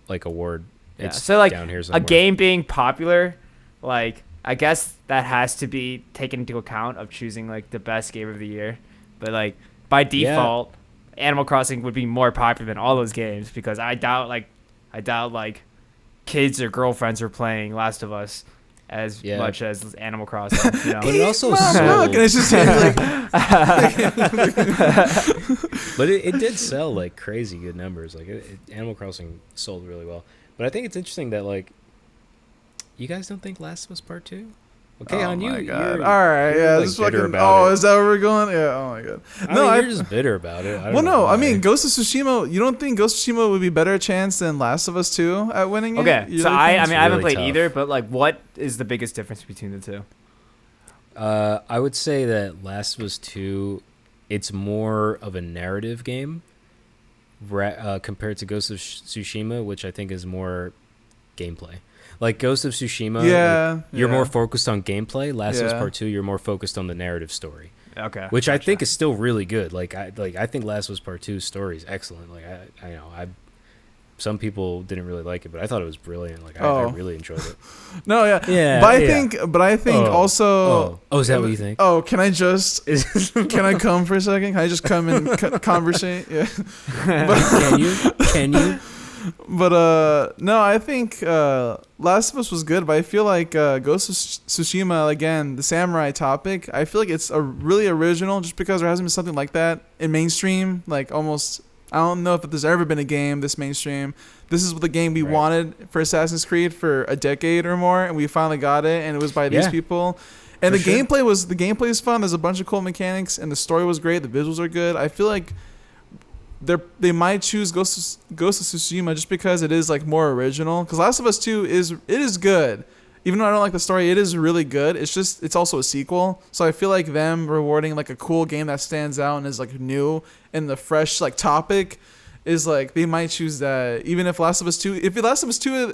like award. Yeah. It's So like down here a somewhere. game being popular, like I guess that has to be taken into account of choosing like the best game of the year. But like by default, Animal Crossing would be more popular than all those games because I doubt like kids or girlfriends are playing Last of Us as much as Animal Crossing. You know? But it also Look, sold. and it's just like, But it did sell like crazy good numbers. Like Animal Crossing sold really well. But I think it's interesting that like you guys don't think Last of Us Part 2? Okay, oh on you. my God. You're, All right, you're, yeah, like, this bitter fucking. about Oh, it. is that where we're going? Yeah. Oh my God. I mean, you're just bitter about it. I don't Well, know no, why. I mean, Ghost of Tsushima. You don't think Ghost of Tsushima would be better chance than Last of Us 2 at winning it? Okay, You so really I think? mean I haven't really played tough. either, but like what is the biggest difference between the two? I would say that Last of Us 2, it's more of a narrative game compared to Ghost of Tsushima, which I think is more gameplay. Like Ghost of Tsushima, Yeah, you're yeah. more focused on gameplay. Last of Us Yeah. Part 2, you're more focused on the narrative story, Okay, which I gotcha. think is still really good. I think Last of Us Part 2's story is excellent. Like I know some people didn't really like it, but I thought it was brilliant. Like I really enjoyed it. No, yeah, Yeah, But I think Oh. also. Oh, is that what you think? Oh, can I come for a second? Can I just come and conversate? Yeah. Can you? But no, I think Last of Us was good, but I feel like Ghost of Tsushima, again, the samurai topic, I feel like it's a really original just because there hasn't been something like that in mainstream. Like almost, I don't know if there's ever been a game this mainstream. This is the game we wanted for Assassin's Creed for a decade or more, and we finally got it, and it was by these people. And the gameplay is fun. There's a bunch of cool mechanics, and the story was great. The visuals are good. I feel like they might choose Ghost of Tsushima just because it is like more original. Because Last of Us 2 is good, even though I don't like the story. It is really good. It's also a sequel, so I feel like them rewarding like a cool game that stands out and is like new and the fresh like topic is like they might choose that. Even if Last of Us 2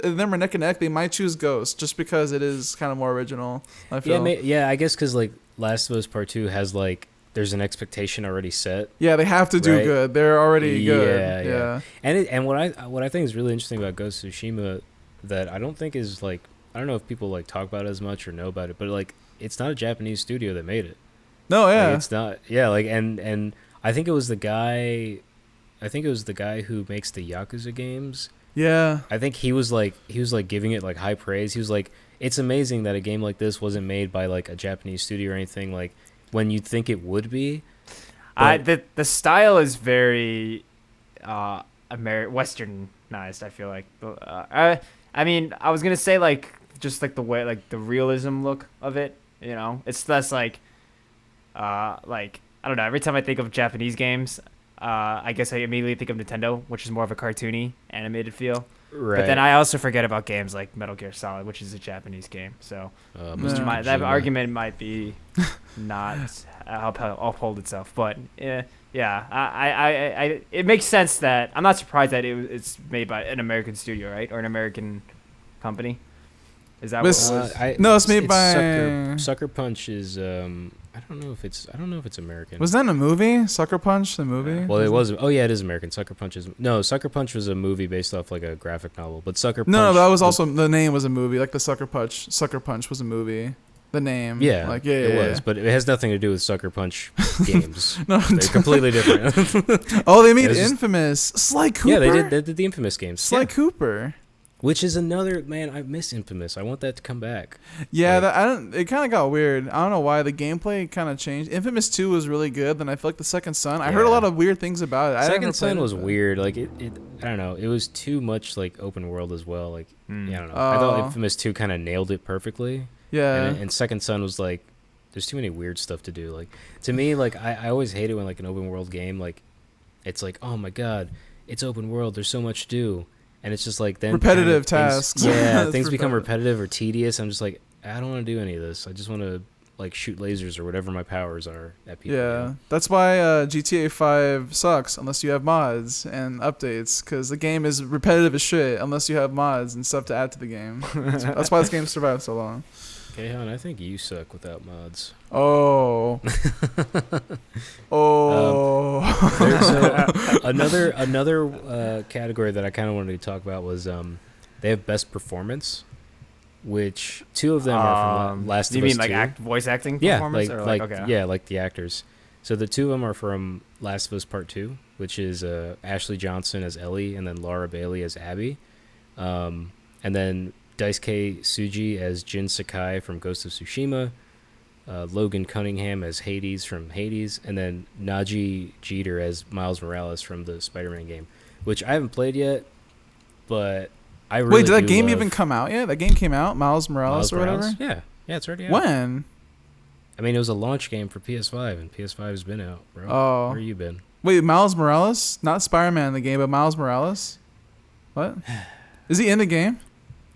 and them are neck and neck, they might choose Ghost just because it is kind of more original. I feel. Yeah, I guess because like Last of Us Part 2 has like there's an expectation already set. Yeah, they have to do Right. good. They're already good. Yeah. And what I think is really interesting about Ghost of Tsushima that I don't think is like I don't know if people like talk about it as much or know about it, but like it's not a Japanese studio that made it. No, yeah. Like, it's not. Yeah, like and I think it was the guy who makes the Yakuza games. Yeah. I think he was like giving it like high praise. He was like, it's amazing that a game like this wasn't made by like a Japanese studio or anything like when you'd think it would be. The style is very westernized. I feel like. I mean, I was gonna say like just like the way like the realism look of it. You know, it's less like I don't know. Every time I think of Japanese games, I guess I immediately think of Nintendo, which is more of a cartoony, animated feel. Right. But then I also forget about games like Metal Gear Solid, which is a Japanese game. So that argument might be not uphold itself. But I it makes sense that I'm not surprised that it's made by an American studio, right, or an American company. Is that what it was? No, it's made by Sucker Punch is I don't know if it's American. Was that in a movie? Sucker Punch, the movie? Well, it was. Oh yeah, it is American. Sucker Punch was a movie based off like a graphic novel. But Sucker Punch. No, that was also the name was a movie. Like the Sucker Punch was a movie. The name. Yeah, like it was, but it has nothing to do with Sucker Punch games. No, they're completely different. Oh, they made Infamous. Sly Cooper. Yeah, they did the Infamous games. Sly Cooper. Which is another man. I miss Infamous. I want that to come back. Yeah, it kind of got weird. I don't know why the gameplay kind of changed. Infamous 2 was really good. Then I feel like the Second Son. I heard a lot of weird things about it. Second Son was weird. Like it. I don't know. It was too much like open world as well. Like I don't know. I thought Infamous 2 kind of nailed it perfectly. Yeah. And Second Son was like, there's too many weird stuff to do. Like to me, like I always hate it when like an open world game like, it's like, oh my god, it's open world. There's so much to do. And it's just like then repetitive tasks. Things become repetitive or tedious. I'm just like, I don't want to do any of this. I just want to like shoot lasers or whatever my powers are at people. Yeah, that's why GTA 5 sucks unless you have mods and updates, because the game is repetitive as shit unless you have mods and stuff to add to the game. That's why this game survived so long. Okay, hon, I think you suck without mods. Oh. So another category that I kind of wanted to talk about was they have best performance, which 2 of them are from Last of Us 2. You mean like voice acting performance? Yeah, or okay. Yeah, like the actors. So the 2 of them are from Last of Us Part 2, which is Ashley Johnson as Ellie and then Laura Bailey as Abby. And then Daisuke Tsuji as Jin Sakai from Ghost of Tsushima. Logan Cunningham as Hades from Hades, and then Najee Jeter as Miles Morales from the Spider-Man game, which I haven't played yet, but I really Wait, did that game even come out yet? That game came out, Miles Morales or whatever? Yeah, it's already out. When? I mean, it was a launch game for PS5, and PS5 has been out, bro. Oh. Where you been? Wait, Miles Morales? Not Spider-Man in the game, but Miles Morales? What? Is he in the game?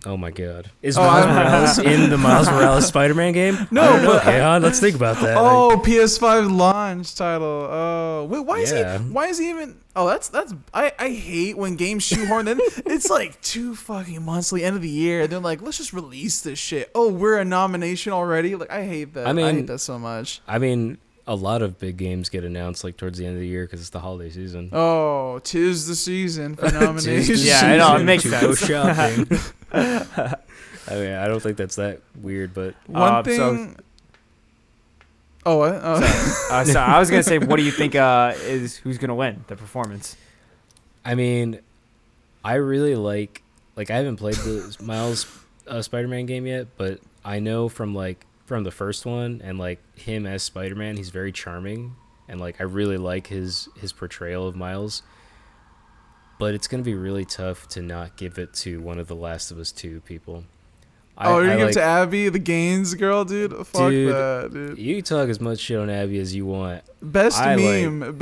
Oh my God! Is Miles Morales in the Miles Morales Spider-Man game? No. But, okay, let's think about that. Oh, PS5 launch title. Oh, wait, why is he even? Oh, that's. I hate when games shoehorn. Then it's like 2 fucking months to the end of the year. And they're like, let's just release this shit. Oh, we're a nomination already. Like, I hate that. I hate that so much. I mean, a lot of big games get announced like towards the end of the year because it's the holiday season. Oh, 'tis the season for nominations. Yeah, I know, it makes sense. Go shopping. I mean, I don't think that's that weird, but one thing. Oh, what? Oh. So I was gonna say, what do you think is who's gonna win the performance? I mean, I really like I haven't played the Miles Spider-Man game yet, but I know from the first one and like him as Spider-Man, he's very charming, and like I really like his portrayal of Miles. But it's gonna be really tough to not give it to one of the Last of Us 2 people. You're gonna give it to Abby, the Gaines girl, dude? Fuck that, dude. You talk as much shit on Abby as you want. Best meme.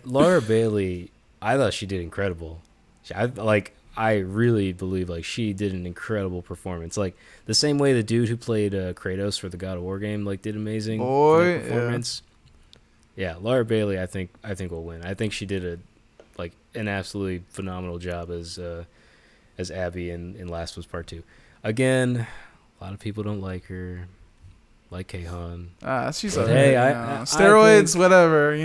Laura Bailey, I thought she did incredible. I really believe like she did an incredible performance. Like the same way the dude who played Kratos for the God of War game like did amazing performance. Yeah, Laura Bailey I think will win. I think she did an absolutely phenomenal job as Abby in Last of Us Part 2. Again, a lot of people don't like her. Like Kayhan. She's steroids, whatever,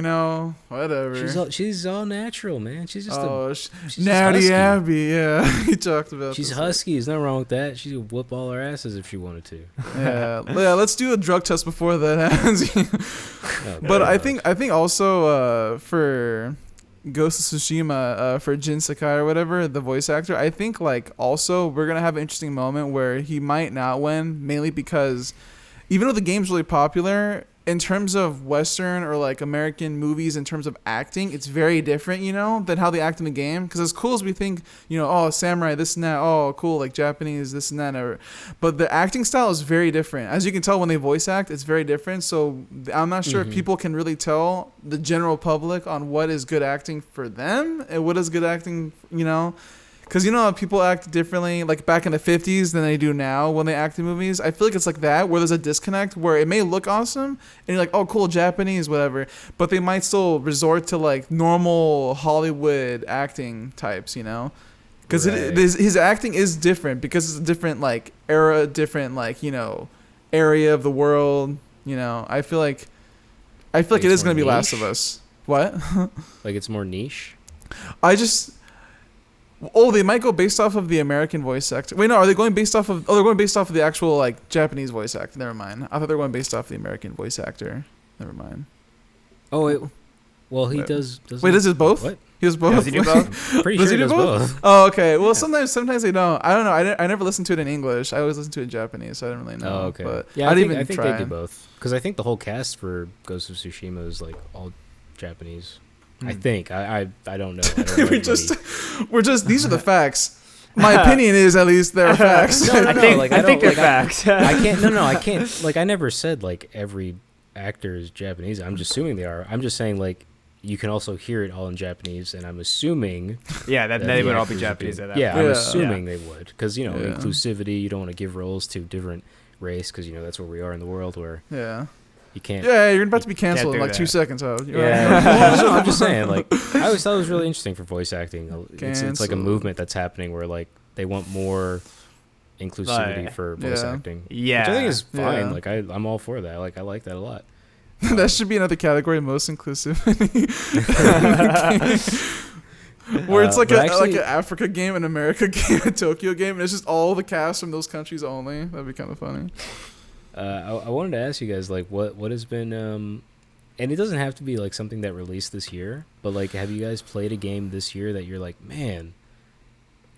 whatever. She's all natural, man. She's just she's Natty Abby, yeah. He talked about. She's husky. There's nothing wrong with that. She could whoop all our asses if she wanted to. Yeah. Let's do a drug test before that happens. But I think also for Ghost of Tsushima, for Jin Sakai or whatever, the voice actor, I think also we're gonna have an interesting moment where he might not win, mainly because even though the game's really popular, in terms of Western or American movies, in terms of acting, it's very different, than how they act in the game. Because as cool as we think, oh, samurai, this and that, oh, cool, Japanese, this and that. But the acting style is very different. As you can tell when they voice act, it's very different. So I'm not sure if people can really tell the general public on what is good acting for them and what is good acting, Because how people act differently, back in the 50s than they do now when they act in movies. I feel like it's like that, where there's a disconnect, where it may look awesome, and you're like, oh, cool, Japanese, whatever. But they might still resort to, normal Hollywood acting types, Because his acting is different, because it's a different, era, different, area of the world, I feel like it is going to be Last of Us. What? It's more niche? They might go based off of the American voice actor. Wait, no, are they going based off of... Oh, they're going based off of the actual, Japanese voice actor. Never mind. I thought they were going based off the American voice actor. Never mind. Oh, well, he does... Wait, does it both? What? He does both? Does he do both? Pretty sure he does both. Oh, okay. Well, sometimes they don't. I don't know. I never listened to it in English. I always listen to it in Japanese, so I don't really know. Oh, okay. But yeah, I think they do both. Because I think the whole cast for Ghost of Tsushima is, all Japanese. I think I don't know. We're just these are the facts. My opinion is at least they're facts. No, I think they're facts. I can't. I never said every actor is Japanese. I'm just assuming they are. I'm just saying you can also hear it all in Japanese, and I'm assuming that they would all be Japanese at that. I'm assuming they would, because inclusivity. You don't want to give roles to different race because that's where we are in the world where Yeah. you can't. Yeah, you're about to be canceled in do like that. 2 seconds. Yeah, no, I'm just saying. Like, I always thought it was really interesting for voice acting. It's like a movement that's happening where like they want more inclusivity for voice acting. Yeah, which I think is fine. Yeah. Like, I'm all for that. Like, I like that a lot. That should be another category, most inclusive. Where it's like like an Africa game, an America game, a Tokyo game, and it's just all the cast from those countries only. That'd be kind of funny. I wanted to ask you guys like what has been and it doesn't have to be like something that released this year, but like have you guys played a game this year that you're like, man,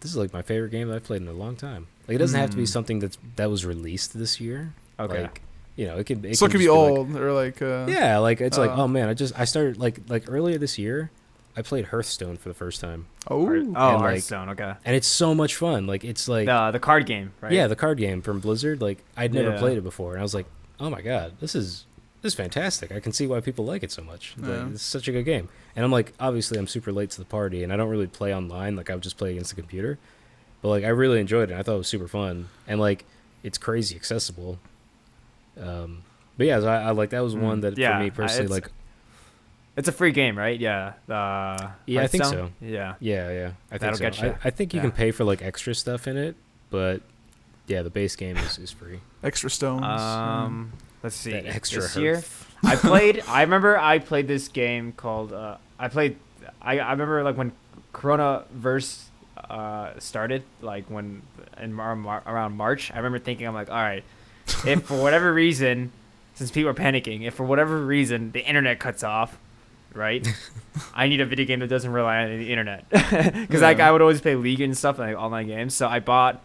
this is like my favorite game that I've played in a long time? Like, it doesn't have to be something that was released this year. Okay. Like, it could So it could could be just old like, or like yeah, like it's like, oh man, I started like earlier this year I played Hearthstone for the first time. oh Hearthstone. Okay. And it's so much fun. Like, it's like The card game, right? yeah, the card game from Blizzard. Like, I'd never Yeah. played it before, and I was like, oh my god, this is fantastic. I can see why people like it so much. Like, Yeah. it's such a good game. And I'm like, obviously I'm super late to the party and I don't really play online. Like, I would just play against the computer. But like, I really enjoyed it. I thought it was super fun. And like, it's crazy accessible. But yeah, so I like, that was one that Yeah, for me personally, like, it's a free game, right? Yeah. yeah, I think so. Hearthstone? Yeah. Yeah. I think That'll so. get you. I think you Yeah. can pay for like extra stuff in it, but yeah, the base game is free. extra stones. Let's see. That extra This year, hearth. I remember I played this game called. I remember like when Coronaverse started, like when around March. I remember thinking, I'm like, all right, if for whatever reason, since people are panicking, if for whatever reason the internet cuts off, right? I need a video game that doesn't rely on the internet, because like I would always play League and stuff, like online games. So I bought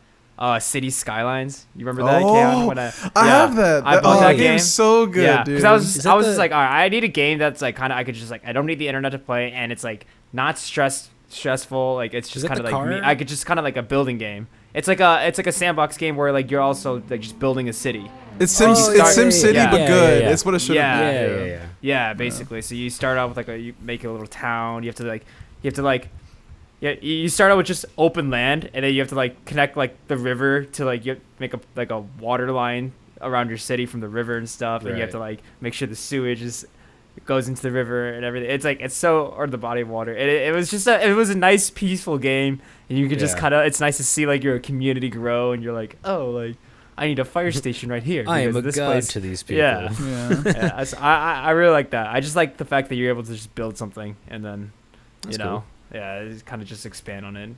City Skylines. You remember that? Oh, When I have that. I bought that game. game's so good, Yeah, dude. because I was Is that just like, all right, I need a game that's like kind of I could just like I don't need the internet to play, and it's like not stressful. Like, it's just that kind of the like me. car? I could just kind of like a building game. It's like a sandbox game where like you're also like just building a city. It's Sim Oh, it's Sim City, yeah. but Yeah, good. yeah, yeah. It's what it should Yeah. have been. Yeah. Yeah, basically. So you start out with like you make a little town. You have to like. Yeah, you start out with just open land, and then you have to like connect like the river to like you make a water line around your city from the river and stuff, and you have Right. to like make sure the sewage goes into the river and everything. It's like or the body of water. It was just it was a nice peaceful game, and you could just Yeah. kind of it's nice to see like your community grow, and you're like, oh, like I need a fire station right here. I am because a this god place. to these people. Yeah. Yeah. Yeah, I really like that. I just like the fact that you're able to just build something and then, That's yeah, kind of just expand on it.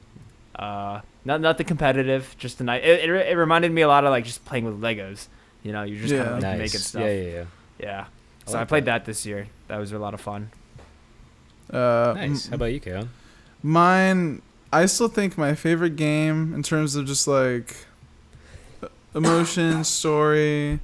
Nothing competitive, just a nice. It reminded me a lot of like just playing with Legos. You're just kind Yeah. of like Nice. making stuff. Yeah. Yeah. I So I like played that. that this year. That was a lot of fun. Nice. How about you, Kale? Mine, I still think my favorite game in terms of just like emotion, story,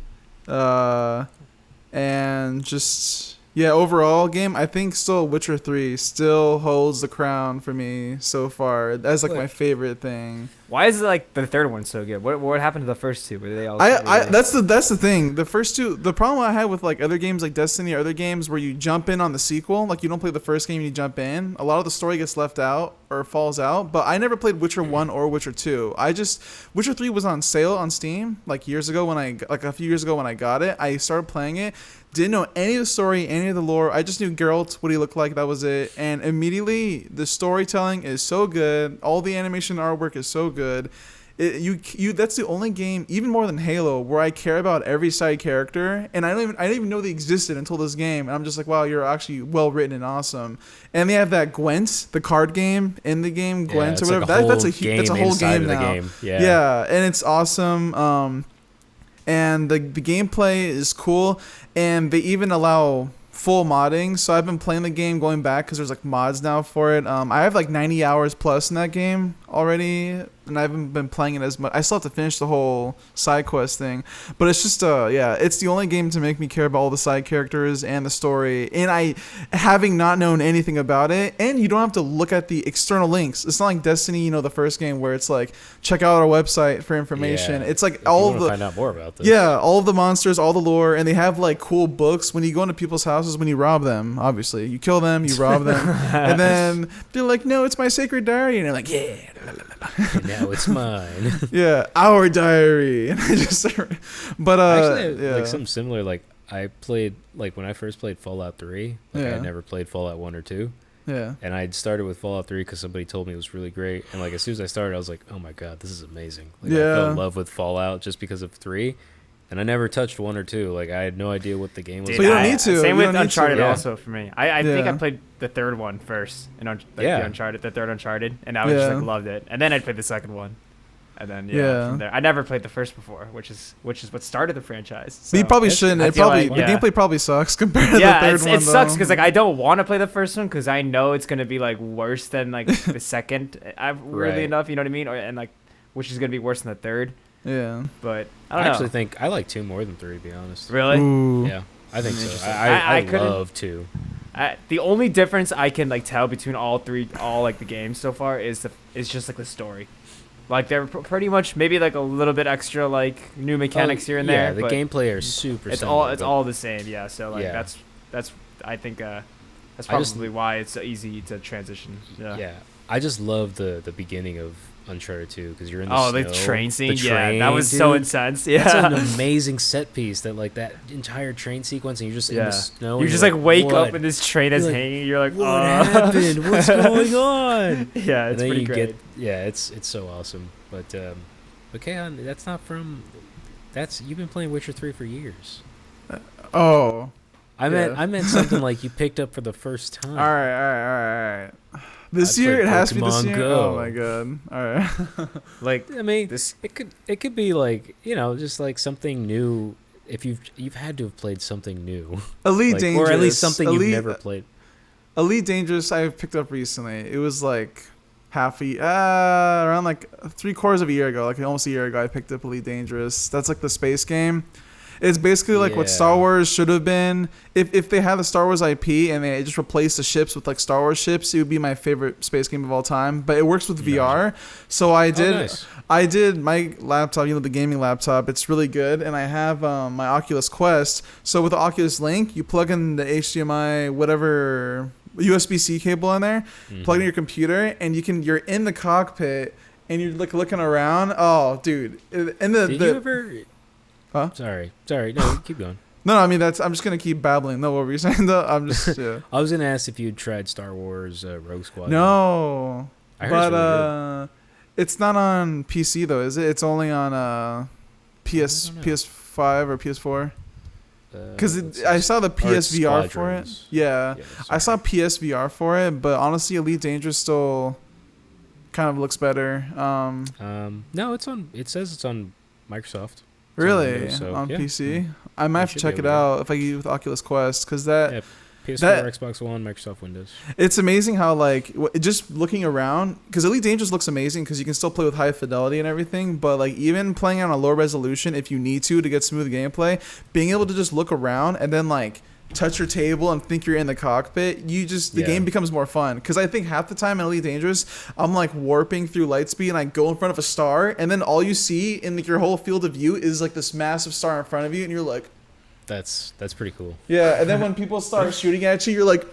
and just overall game, I think still Witcher 3 still holds the crown for me so far. That's like my favorite thing. Why is it like the third one so good? What happened to the first two? Were they all? That's the thing. The first two, the problem I had with like other games like Destiny or other games where you jump in on the sequel, like you don't play the first game and you jump in, a lot of the story gets left out or falls out. But I never played Witcher 1 or Witcher 2. Witcher 3 was on sale on Steam like a few years ago when I got it. I started playing it. Didn't know any of the story, any of the lore. I just knew Geralt, what he looked like, that was it. And immediately, the storytelling is so good. All the animation artwork is so good. That's the only game, even more than Halo, where I care about every side character. And I didn't even know they existed until this game. And I'm just like, wow, you're actually well written and awesome. And they have that Gwent, the card game in the game, Gwent or whatever. That's a whole game now. Yeah, and it's awesome. And the gameplay is cool, and they even allow full modding. So I've been playing the game going back because there's like mods now for it. I have like 90 hours plus in that game already, and I haven't been playing it as much. I still have to finish the whole side quest thing, but it's just it's the only game to make me care about all the side characters and the story. And I, having not known anything about it, and you don't have to look at the external links. It's not like Destiny, the first game where it's like check out our website for information. Yeah. It's like If all you the find out more about this. yeah, all of the monsters, all the lore, and they have like cool books. When you go into people's houses, when you rob them, obviously you kill them, you rob them, and then they're like, "No, it's my sacred diary," and you're like, "Yeah." Now it's mine. Yeah, our diary. And I just, but Actually, yeah. like something similar. Like I played, like when I first played Fallout 3. Like I Yeah. had never played Fallout 1 or 2. Yeah. And I started with Fallout 3 because somebody told me it was really great. And like as soon as I started, I was like, oh my god, this is amazing. Like, I fell in love with Fallout just because of 3. And I never touched 1 or 2. Like I had no idea what the game was. But you don't need to. Same You with don't need to. Uncharted Yeah. also for me. I think I played the third one first, and the third Uncharted, and I was just like loved it. And then I played the second one, and then from there, I never played the first before, which is what started the franchise. So But you probably shouldn't. I It feel probably like, the gameplay probably sucks compared to the third one. It sucks though. because like I don't want to play the first one because I know it's gonna be like worse than like the second. Weirdly enough, you know what I mean, and like which is gonna be worse than the third. Yeah. But I actually think I like 2 more than 3, to be honest. Really? Ooh. Yeah, I think so. Interesting. I couldn't- love 2. The only difference I can like tell between all like the games so far is just like the story. Like they're pretty much maybe like a little bit extra like new mechanics here and there. Yeah, the but gameplay are super. It's similar, all the same. Yeah. So like Yeah. that's I think that's I just- probably why it's so easy to transition. Yeah, I just love the beginning of Uncharted 2 because you're in the the snow. train scene. The Yeah, train, that was so dude. intense. That's an Yeah. amazing set piece. That like that entire train sequence, and you're just in the snow. You and just you're like wake what? up and this train is You're like, hanging. You're like, What oh. happened? What's going on? Yeah, And it's then pretty you great. it's so awesome. But Keon, that's not from. That's you've been playing Witcher 3 for years. Oh. I meant something like you picked up for the first time. All right. This I year played it has to be this Pokemon year. Go. Oh my god. All right. Like I mean, this. it could be like just like something new. If you've had to have played something new, Elite like, Dangerous, or at least something Elite, you've never played. Elite Dangerous, I picked up recently. It was like around like 3/4 of a year ago, like almost a year ago. I picked up Elite Dangerous. That's like the space game. It's basically like what Star Wars should have been. If they had the Star Wars IP and they just replaced the ships with like Star Wars ships, it would be my favorite space game of all time. But it works with VR. So I did my laptop, the gaming laptop. It's really good, and I have my Oculus Quest. So with the Oculus Link, you plug in the HDMI whatever USB-C cable in there, plug in your computer, and you're in the cockpit and you're like looking around. Oh, dude! And Did you ever? Huh? Sorry. No, keep going. No, I mean I'm just gonna keep babbling. No, what were you saying though? I'm just yeah. I was gonna ask if you'd tried Star Wars Rogue Squadron. No, I heard but it's really good. it's not on PC though, is it? It's only on PS5 or PS4. Because I saw the PSVR for it. Yeah, I saw PSVR for it, but honestly, Elite Dangerous still kind of looks better. No, it's on. It says it's on Microsoft. Really? Windows, so, on yeah. PC? I might have to should check be it able to. out if I use with Oculus Quest, because PS4, Xbox One, Microsoft Windows. it's amazing how like just looking around, because Elite Dangerous looks amazing because you can still play with high fidelity and everything, but like even playing on a low resolution, if you need to get smooth gameplay, being able to just look around and then like touch your table and think you're in the cockpit, the game becomes more fun. Because I think half the time in Elite Dangerous, I'm like warping through light speed and I go in front of a star, and then all you see in like your whole field of view is like this massive star in front of you, and you're like, That's pretty cool. yeah. And then when people start shooting at you, you're like,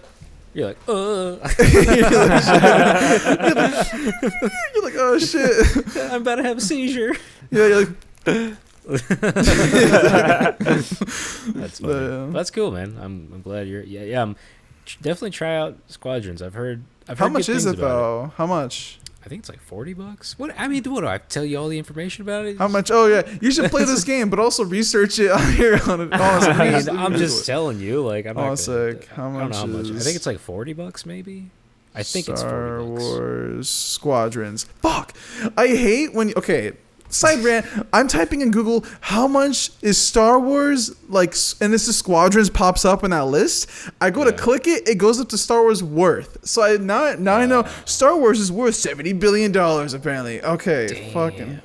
You're like, you're like, oh shit. I'm about to have a seizure. Yeah, you're like, That's funny. That's cool, man. I'm glad you're. Yeah. Definitely try out Squadrons. I've heard. how much good is things it about though? How much? I think it's like $40. What I mean, what do I tell you all the information about it? How much? Oh yeah, you should play this game, but also research it on here on it. I mean, I'm just telling you. Like, I'm not. Sick. How much? I don't know how much. I think it's like $40, maybe. I think it's $40. Star Wars Squadrons. Fuck! I hate when. Okay, side rant. I'm typing in Google how much is Star Wars like, and this is Squadrons pops up in that list. I go to click it, it goes up to Star Wars worth. So I know Star Wars is worth $70 billion apparently. Okay, Damn. fucking.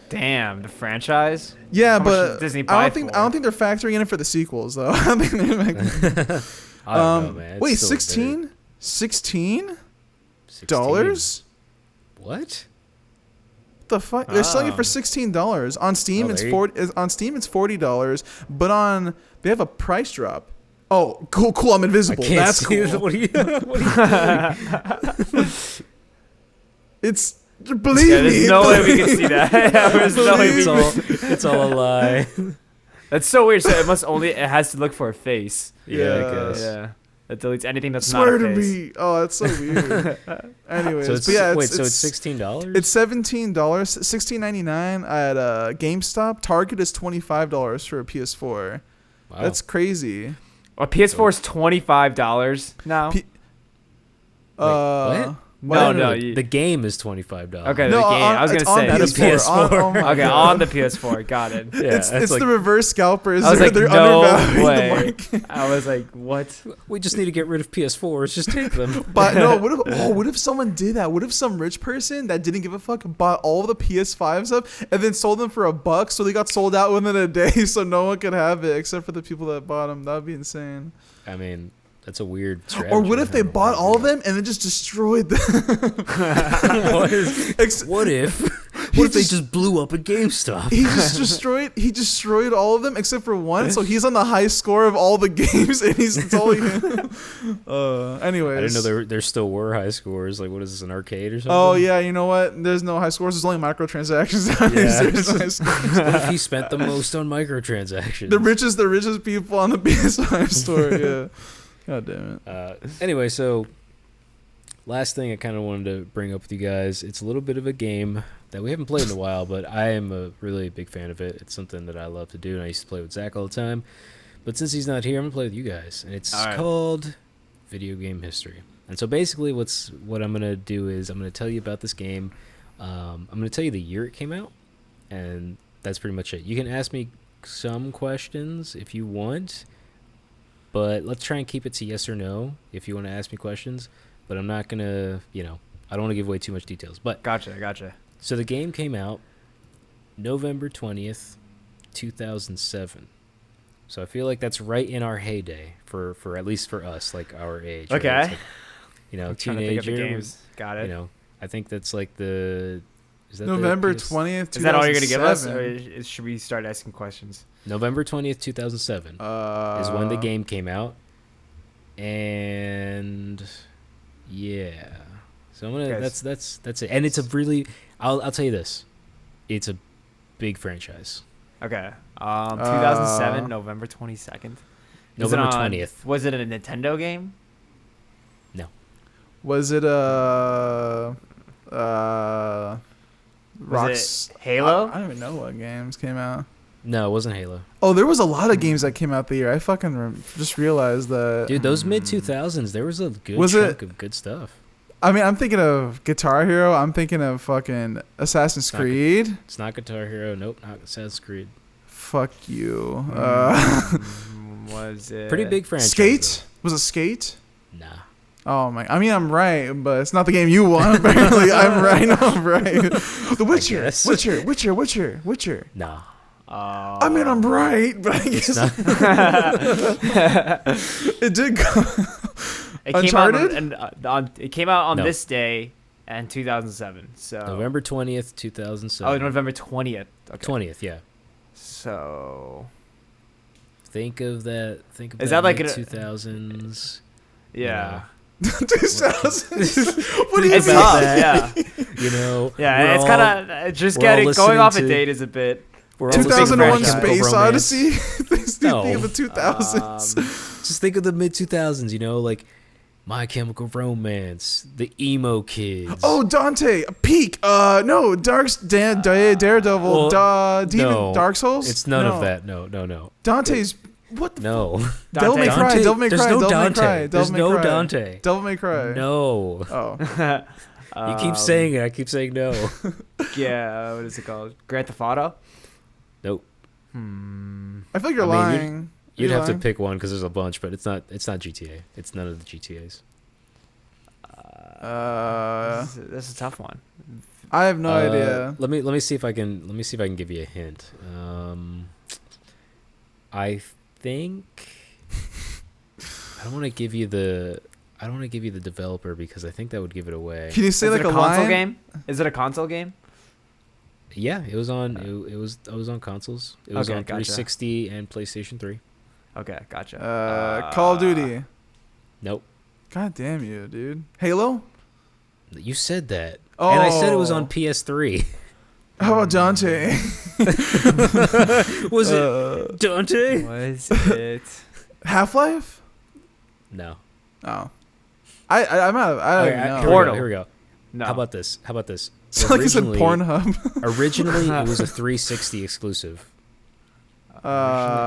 Damn, the franchise. Yeah, How much but does Disney I buy don't think they're factoring in it for the sequels though. I don't think they're I don't know, man. It's wait, still 16? $16? $16? What? The fuck? They're selling it for $16 on Steam. It's on Steam. It's $40, but they have a price drop. Oh, cool! I'm invisible. That's cool. What are you doing? It's Believe Yeah, me. there's no way we can see that. There's no way we it's all a lie. That's so weird. So it has to look for a face. Yeah, I guess. Yeah. That deletes anything that's Swear not a to face. me. Oh, that's so weird. Anyways, So it's, but yeah, wait, so it's $16? It's $17, $16.99 at GameStop. Target is $25 for a PS4. Wow. That's crazy. A PS4 is $25 now. What? No, the game is $25. Okay, No, the game. I was it's gonna say on that's PS4. PS4. Oh my okay, God. on the PS4. Got it. Yeah, it's that's like, the reverse scalpers. I was like, They're no undervaluing way. the market. I was like, what? we just need to get rid of PS4s. Just take them. But no, what if someone did that? What if some rich person that didn't give a fuck bought all the PS5s up and then sold them for $1 so they got sold out within a day so no one could have it except for the people that bought them? That would be insane. I mean, that's a weird strategy. Or what if they bought all of them and then just destroyed them? What if they just blew up a GameStop? He destroyed all of them except for one, so he's on the high score of all the games and it's only him. Anyways. I didn't know there still were high scores. Like, what is this, an arcade or something? Oh yeah, you know what? There's no high scores. There's only microtransactions. Yeah. There's no high scores. What if he spent the most on microtransactions? The richest people on the PS5 store. Yeah. God damn it. Anyway, so last thing I kind of wanted to bring up with you guys. It's a little bit of a game that we haven't played in a while, but I am a really big fan of it. It's something that I love to do, and I used to play with Zach all the time. But since he's not here, I'm gonna play with you guys, and it's called Video Game History. And so basically, what I'm gonna do is I'm gonna tell you about this game. I'm gonna tell you the year it came out, and that's pretty much it. You can ask me some questions if you want, but let's try and keep it to yes or no if you want to ask me questions. But I'm not gonna, I don't want to give away too much details. But Gotcha. So the game came out November 20th, 2007. So I feel like that's right in our heyday for at least for us, like our age. Okay. Right? Like, Trying to think of the teenager. games. Got it. I think that's like is that November the PS 20th, 2007. Is that all you're gonna give us, or should we start asking questions? November 20th, 2007 is when the game came out. And yeah. So I'm gonna that's it. And it's a really I'll tell you this. It's a big franchise. Okay. 2007, November 22nd. November 20th. Was it a Nintendo game? No. Was it Was it Halo? I don't even know what games came out. No, it wasn't Halo. Oh, there was a lot of games that came out the year. I fucking just realized that. Dude, those mid 2000s, there was a good chunk of good stuff. I mean, I'm thinking of Guitar Hero. I'm thinking of fucking Assassin's Creed. It's not Guitar Hero. Nope, not Assassin's Creed. Fuck you. Was it Pretty big franchise. Skate? Was it Skate? Nah. Oh my! I mean, I'm right, but it's not the game you want. Apparently, I'm right. No, I'm right. The Witcher. Nah. I mean, I'm right, but I guess it did go. It came out on this day in 2007. So November 20th, 2007. Oh, November 20th. Okay. 20th, yeah. So Think of that. Is that like 2000s? Yeah. 2000s. What do you It's mean? tough, yeah. Yeah, it's kind of just going off a date is a bit. 2001 Space Romance. Odyssey. No. Think of the 2000s. Just think of the mid 2000s. Like My Chemical Romance, the emo kids. Oh, Dante, Peak. No, Daredevil, Demon, no. Dark Souls. It's none of that. No. Dante's what? The No. Devil May Cry. Devil May There's Cry. no Devil May Dante. Cry. There's Devil May no Cry. Dante. Devil May Cry. No. Oh. You keep saying it. I keep saying no. Yeah. What is it called? Grand Theft Auto. Nope. I feel like you're lying. You'd have to pick one because there's a bunch, but it's not GTA. It's none of the GTAs. This is a tough one. I have no idea. Let me see if I can give you a hint. I think I don't want to give you the developer because I think that would give it away. Can you say Is like it a a console line? game? Is it a console game? Yeah, it was on. It was on consoles. It was Okay, on gotcha. 360 and PlayStation 3. Okay, gotcha. Call of Duty. Nope. God damn you, dude. Halo. You said that. Oh. And I said it was on PS3. How about Dante? Was it Dante? Was it? Half-Life? No. Oh. I'm out of. I don't even know. Portal. Here we go. No. How about this? It's like you said Pornhub. Originally, it was a 360 exclusive.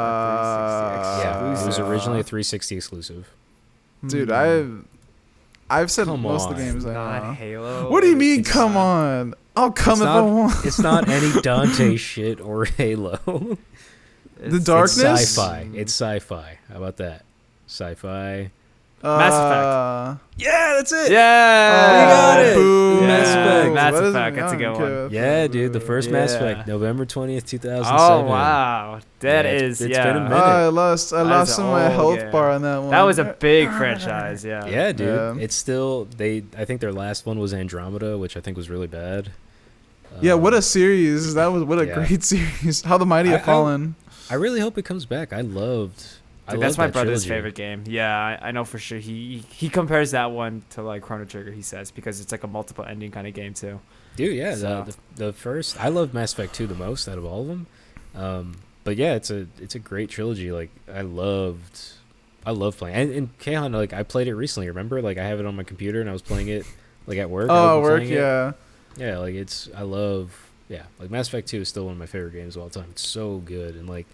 Yeah, it was originally a 360 exclusive. Dude, I've said Come most of on. the games I Not know. Halo. What do you mean? Come on! I'll come if I want. It's not any Dante shit or Halo. The Darkness? It's sci-fi. It's sci-fi. How about that? Sci-fi. Mass Effect. Yeah, that's it. Yeah, you got it. Boo. Yeah, Mass Effect. Mass What is Effect, it? that's a I don't good care. one. Yeah, dude, the first Mass Yeah. Effect, November 20th, 2007. Oh wow, that Yeah, is it's yeah. been a minute. I lost That is some of my an health old game. bar on that one. That was a big franchise. Yeah. Yeah, dude. Yeah. It's still I think their last one was Andromeda, which I think was really bad. Yeah, what a series! That was what a yeah. great series. How the Mighty Have Fallen. I really hope it comes back. I loved Dude, that's my that brother's trilogy. favorite game. Yeah, I know for sure. He compares that one to like Chrono Trigger. He says because it's like a multiple ending kind of game too. Dude, yeah, So- the first I love Mass Effect 2 the most out of all of them. But yeah, it's a great trilogy. Like I love playing. And Keihan, like I played it recently. Remember, like I have it on my computer and I was playing it like at work. Oh, I've been work, playing it. yeah. Yeah, like like Mass Effect 2 is still one of my favorite games of all time. It's so good, and like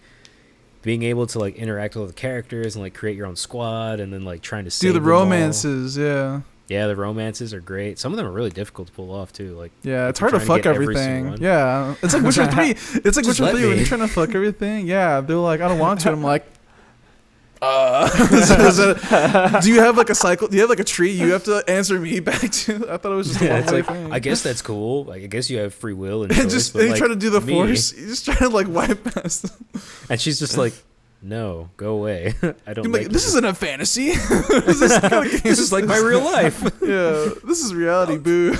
being able to like interact with the characters and like create your own squad and then like trying to save Dude, the them all. romances, yeah. Yeah, the romances are great. Some of them are really difficult to pull off too. Like Yeah, it's you're hard to trying to fuck get every single everything. one. Yeah, it's like Witcher 3. It's like Just Witcher let 3 when me. you're trying to fuck everything. Yeah, they're like, I don't want to. I'm like, do you have like a cycle? Do you have like a tree you have to answer me back to? I thought it was just a Yeah, it's one-way like thing. I guess that's cool. Like I guess you have free will and and choice, just but, and you like, try to do the me- force. You just try to like wipe past them. and she's just like, no, go away. I don't. You're like like, this isn't a fantasy. this is like my real life. Yeah, this is reality, boo.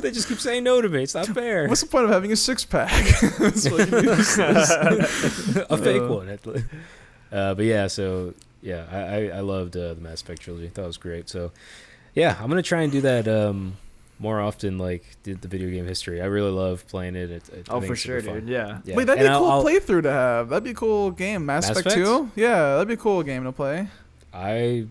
They just keep saying no to me. It's not fair. What's the point of having a six-pack? That's what you do. A fake one. But yeah, so yeah, I loved the Mass Effect trilogy. Thought it was great. So yeah, I'm gonna try and do that more often. Like did the video game history. I really love playing it. I Oh, think for it's sure, super fun. dude. Yeah. Yeah. Wait, that'd be And a cool I'll- playthrough to have. That'd be a cool game. Mass Mass Effect Effect? 2? Yeah, that'd be a cool game to play. I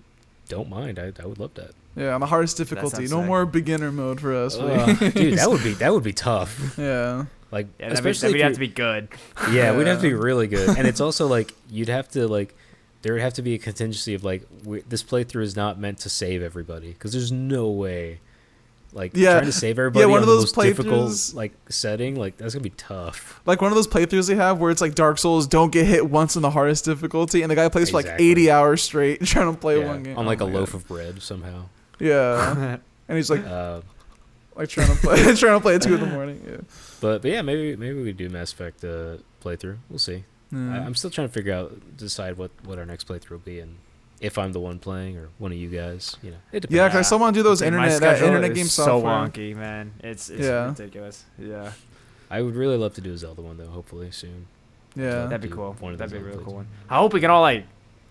don't mind. I would love that. Yeah, on the hardest difficulty. sounds No sick. more beginner mode for us. Dude, that would be tough. Yeah. Like Yeah, especially we'd if have you're- to be good. Yeah, we'd have to be really good. And it's also like you'd have to like there would have to be a contingency of like this playthrough is not meant to save everybody because there's no way like Yeah. trying to save everybody one on of the those most difficult playthroughs- like setting like that's gonna be tough. Like one of those playthroughs they have where it's like Dark Souls, don't get hit once in the hardest difficulty, and the guy plays for like Exactly. 80 hours straight trying to play Yeah, one game. on like Oh a my loaf God. of bread somehow. Yeah. And he's like Uh, trying to play trying to play at 2 in the morning. Yeah. but yeah, maybe we do Mass Effect playthrough. We'll see. Yeah. I'm still trying to figure out decide what our next playthrough will be and if I'm the one playing or one of you guys. You know, it depends. Yeah, because I still want to do those Dude, my internet schedule game is software. so wonky, man. It's Yeah. ridiculous. Yeah. I would really love to do a Zelda one though. Hopefully soon. Yeah. That'd be do cool. one of That'd be a those really on cool playthrough. one. I hope we can all like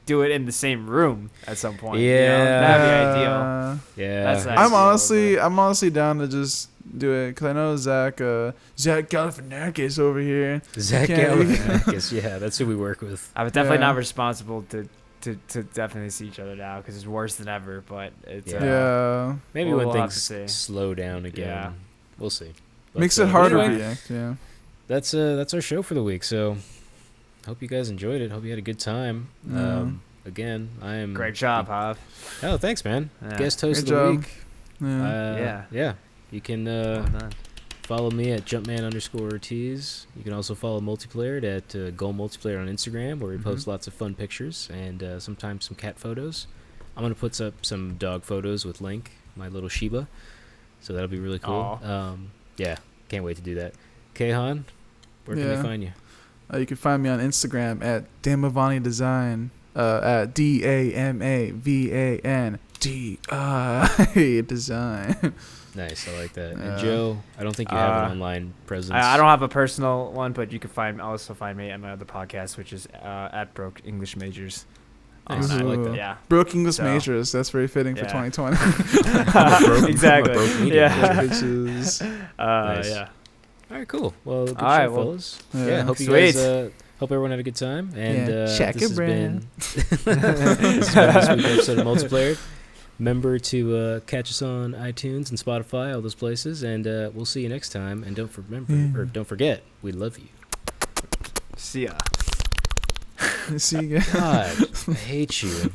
do it in the same room at some point. you know? Yeah. That'd be ideal. Yeah, That's nice. I'm Yeah, I'm honestly down to just do it because I know Zach Galifianakis over here. Zach can't- Galifianakis. Yeah, that's who we work with. I was definitely Yeah. not responsible to definitely see each other now because it's worse than ever. But it's Yeah. Yeah, Maybe We'll when have to things see. slow down again, Yeah. we'll see. makes But, it harder anyway, to react. Yeah. that's our show for the week. So, hope you guys enjoyed it. Hope you had a good time. Yeah. Again, I am great job, Hav. Oh, thanks, man. Yeah. Guest host Great of the job. week. Yeah. Yeah. You can Well done. follow me at Jumpman_Ortiz. You can also follow Multiplayer at Goal Multiplayer on Instagram, where we post lots of fun pictures and sometimes some cat photos. I'm gonna put up some dog photos with Link, my little Shiba. So that'll be really cool. Yeah, can't wait to do that. Keihan, where can Yeah. they find you? You can find me on Instagram at Damavani Design. At DAMAVANDI Design. Nice, I like that. Yeah. And Joe, I don't think you have an online presence. I don't have a personal one, but you can also find me at my other podcast, which is at Broke English Majors. Nice. I like that. Yeah. Broke English majors. That's very fitting for 2020. Exactly. Yeah. Bitches. Nice. Yeah. All right, cool. Well, good All right, show, well, fellas. yeah. Yeah, hope you Sweet. guys. Hope everyone had a good time. And Check this it, has Brand. been this week's episode of Multiplayer. Remember to catch us on iTunes and Spotify, all those places, and we'll see you next time. And don't forget, we love you. See ya. See you again. God, I hate you.